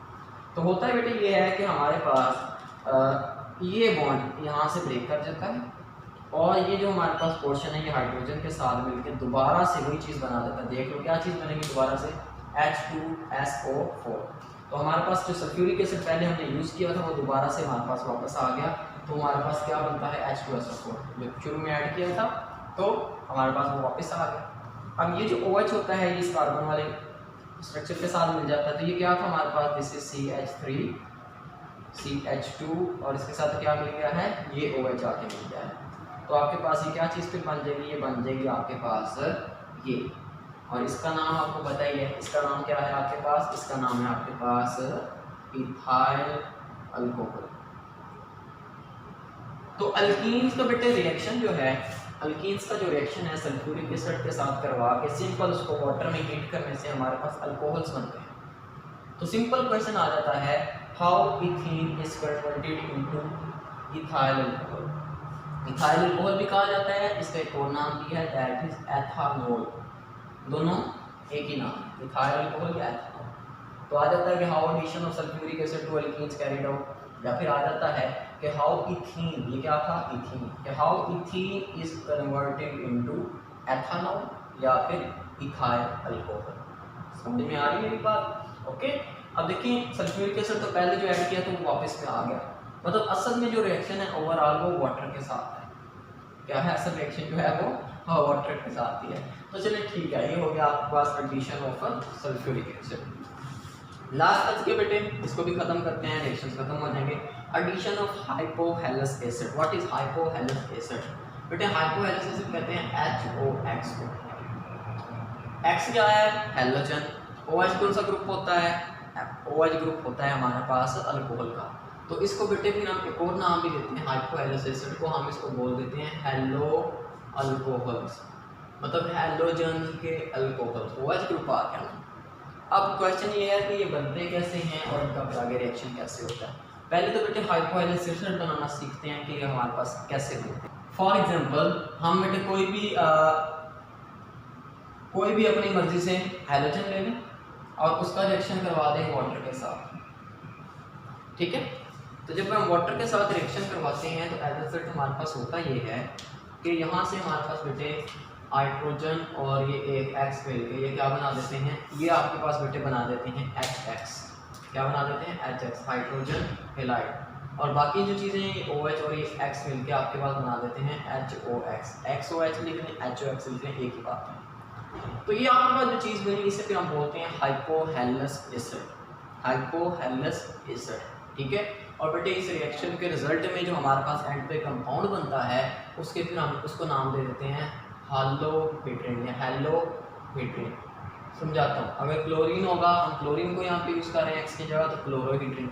तो होता है बेटे ये है कि हमारे पास ये बॉन्ड यहाँ से ब्रेक कर जाता है और ये जो हमारे पास पोर्शन है ये हाइड्रोजन के साथ मिलकर दोबारा से वही चीज़ बना देता है। देख लो क्या चीज़ बनेगी दोबारा से, H2SO4। तो हमारे पास जो सल्फ्यूरिक एसिड पहले हमने यूज़ किया था वो दोबारा से हमारे पास वापस आ गया। तो हमारे पास क्या बनता है, H2SO4 जो शुरू में ऐड किया था तो हमारे पास वो वापस आ गया। अब ये जो OH होता है ये इस कार्बन वाले स्ट्रक्चर के साथ मिल जाता है। तो ये क्या था हमारे पास, दिस इज CH3 CH2 और इसके साथ क्या मिल गया है, ये OH आके मिल गया है। तो आपके पास ये क्या चीज़ फिर बन जाएगी, ये बन जाएगी आपके पास ये, और इसका नाम आपको पता ही है, इसका नाम क्या है आपके पास, इसका नाम है आपके पास इथाइल अल्कोहल। तो अल्कीन्स का बेटे रिएक्शन जो है, अल्कीन्स का जो रिएक्शन है सल्फ्यूरिक एसिड के साथ करवा के सिंपल उसको वाटर में हीट करने से हमारे पास अल्कोहल्स बनते हैं। तो सिंपल क्वेश्चन आ जाता है, how ethene is converted into ethyl alcohol. Ethyl alcohol भी कहा जाता है, इसका एक और नाम भी है, दैट इज एथानॉल। दोनों एक ही नाम, इथाइल अल्कोहल या एथानॉल। तो आ जाता है कि how addition of sulphuric acid to alkenes carried out, या फिर आ जाता है कि हाउ इथीन, ये क्या था इथीन, कि how ethene is converted into ethanol या फिर इथाइल अल्कोहल। समझ में आ रही है मेरी बात? ओके। अब देखिए सल्फ्यूरिक एसिड तो पहले जो ऐड किया तो वो वापस में आ गया, मतलब असल में जो रिएक्शन है ओवरऑल वो वाटर के साथ है। क्या है असल रिएक्शन जो है वो वाटर के साथ ही है। तो चलिए ठीक है, ये हो गया आपके पास addition of sulphuric acid. Last बच के बेटे, इसको भी खत्म करते हैं, रिएक्शंस खत्म हो जाएंगे। Addition of hypohalous acid. What is hypohalous acid? बेटे हाइपोहेलस एसिड कहते हैं HOX को। X क्या है? हेलोजन। OH कौन सा ग्रुप होता है? OH ग्रुप होता है हमारे पास अल्कोहल का। तो इसको बेटे फिर हम एक और नाम भी देते हैं हाइपोहेलस एसिड को, हम इसको बोल देते हैं हेलो अल्कोहल्स, मतलब हेलोजन के अल्कोहल। OH ग्रुप आ गया। अब क्वेश्चन ये है कि ये बनते कैसे हैं और इनका फिर आगे रिएक्शन कैसे होता है। पहले तो बेटे हाइपोहेलस एसिड बनाना सीखते हैं कि ये हमारे पास कैसे बनते हैं। फॉर एग्जांपल हम बेटे कोई भी अपनी मर्जी से हेलोजन ले लें और उसका रिएक्शन करवा दें वाटर के साथ, ठीक है। तो जब हम वाटर के साथ रिएक्शन करवाते हैं तो एज रिजल्ट हमारे पास होता ये है कि यहाँ से हमारे पास बेटे हाइड्रोजन और ये एक X मिल के ये क्या बना देते हैं, ये आपके पास बेटे बना देते हैं HX। क्या बना देते हैं? HX, hydrogen halide. और बाकी जो चीज़ें हैं OH और ये X मिल के आपके पास बना देते हैं HOX। XOH लिख लें, HOX लिख लें, एक ही बात है। तो ये आपके पास जो चीज़ बनी इसे फिर हम बोलते हैं हाइपोहेलस एसिड। हाइपोहेलस एसिड, ठीक है। और बेटे इस रिएक्शन के रिजल्ट में जो हमारे पास एंड पे कंपाउंड बनता है उसके फिर हम उसको नाम दे देते हैं हालोहेड्रिन या हेलोहेड्रिन। समझाता हूँ, अगर क्लोरीन होगा हम क्लोरीन को यहाँ पे यूज़ कर रहे हैं X की जगह तो क्लोरोहेड्रिन।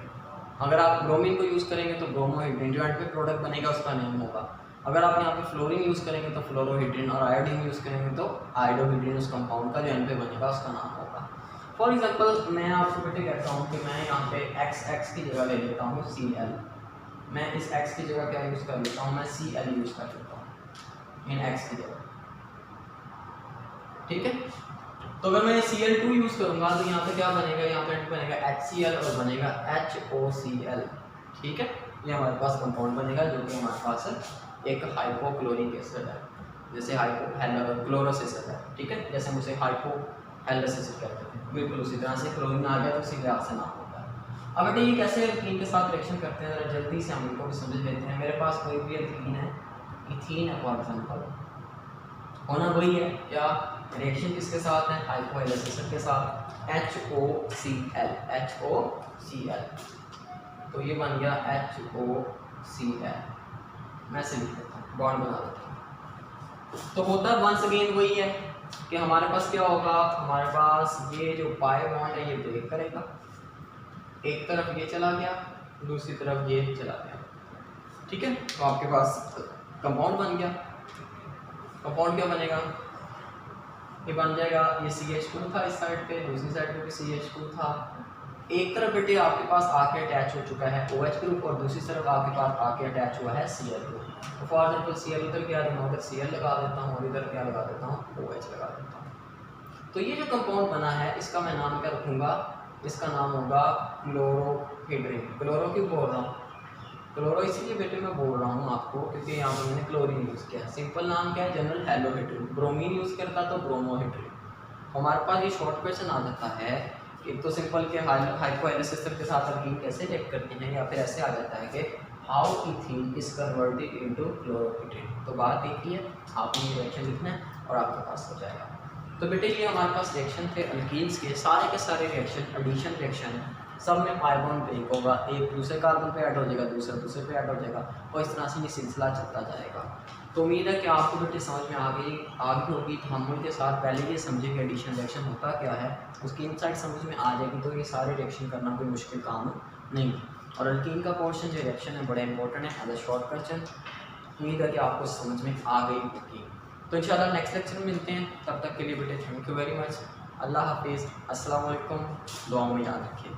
अगर आप ब्रोमीन को यूज़ करेंगे तो ब्रोमोहेड्रिन, जो एंड पे प्रोडक्ट बनेगा उसका नेम होगा। अगर आप यहाँ पे फ्लोरीन यूज़ करेंगे तो फ्लोरोहेड्रिन, और आयोडीन यूज़ करेंगे तो आयोडोहेड्रिन, उस कंपाउंड का जो एंड पे बनेगा उसका नाम होगा। फॉर एग्जाम्पल मैं आपको बेटे कहता हूँ कि मैं यहाँ पे XX की जगह ले लेता हूँ Cl। मैं इस X की जगह क्या यूज़ कर लेता हूँ, मैं Cl यूज़ कर लेता हूँ इन X की जगह, ठीक है। तो अगर मैं Cl2 यूज़ करूँगा तो यहाँ पे क्या बनेगा, यहाँ पे बनेगा HCl और बनेगा HOCl, ठीक है। ये हमारे पास कंपाउंड बनेगा जो कि हमारे पास एक हाइपोक्लोरिक एसिड है, जैसे क्लोरस एसिड है, ठीक है। जैसे हम उसे हाइपोहेलस एसिड कहते हैं, बिल्कुल उसी तरह से क्लोरीन आ गया तो उसी लिहाज से नाम होता है। अब बेटे ये कैसे एल्कीन के साथ रिएक्शन करते हैं, जरा जल्दी से हम इनको भी समझ लेते हैं। मेरे पास कोई भी एल्कीन है, इथीन है फॉर एग्जाम्पल, होना वही है क्या, रिएक्शन किसके साथ है, हाइपोहेलस एसिड के साथ, HOCl, HOCl। तो ये बन गया HOCl, मैं से लिख देता हूँ, बॉन्ड बना देता हूँ। तो होता वंस अगेन वही है कि हमारे पास क्या होगा, हमारे पास ये जो पाई बॉन्ड है ये ब्रेक करेगा, एक तरफ ये चला गया दूसरी तरफ ये चला गया, ठीक है। तो आपके पास कंपाउंड बन गया। कंपाउंड क्या बनेगा, ये बन जाएगा, ये CH2 था इस साइड पे, दूसरी साइड पे भी CH2 था। एक तरफ बेटे आपके पास आके अटैच हो चुका है OH ग्रुप और दूसरी तरफ आपके पास आके अटैच हुआ है Cl ग्रुप। तो फॉर एग्जाम्पल Cl इधर क्या मैं उधर Cl लगा देता हूँ और इधर क्या लगा देता हूँ, OH लगा देता हूँ। तो ये जो कंपाउंड बना है इसका मैं नाम क्या रखूँगा, इसका नाम होगा क्लोरोहेड्रिन। क्लोरो क्यों बोल रहा हूँ, क्लोरो इसीलिए बेटे मैं बोल रहा हूँ आपको क्योंकि यहाँ पर मैंने क्लोरीन यूज़ किया। सिंपल नाम क्या है, जनरल हेलोहेड्रिन। ब्रोमीन यूज़ करता तो ब्रोमोहेड्रिन। हमारे पास ये शॉर्ट क्वेश्चन आ जाता है, एक तो सिंपल के हाइपोहेलस एसिड के साथ एल्कीन कैसे रिएक्ट करते हैं, या फिर ऐसे आ जाता है कि how ethene is converted into chlorohydrin. तो बात एक ही है, आपने ये रिएक्शन लिखना है और आपके पास हो जाएगा। तो बेटे ये हमारे पास रिएक्शन थे अल्कीन्स के, सारे रिएक्शन एडिशन रिएक्शन है, सब में पाई बॉन्ड ब्रेक होगा, एक दूसरे कार्बन पे ऐड हो जाएगा, दूसरा दूसरे पे ऐड हो जाएगा और इस तरह से ये सिलसिला चलता जाएगा। तो उम्मीद है कि आपको बेटे समझ में आ गई होगी। तो हम उनके साथ पहले ये समझे कि एडिशन रिएक्शन होता क्या है, उसकी इनसाइट समझ में आ जाएगी तो ये सारे रिएक्शन करना कोई मुश्किल काम नहीं है। और अल्कीन का पोर्शन जो रिएक्शन है बड़ा इंपॉर्टेंट है एज अ शॉर्ट क्वेश्चन। उम्मीद है कि आपको समझ में आ गई होगी। तो इंशाल्लाह नेक्स्ट लेक्चर में मिलते हैं, तब तक के लिए बेटे थैंक यू वेरी मच। अल्लाह हाफिज़, अस्सलाम वालेकुम, दुआ में याद रखिए।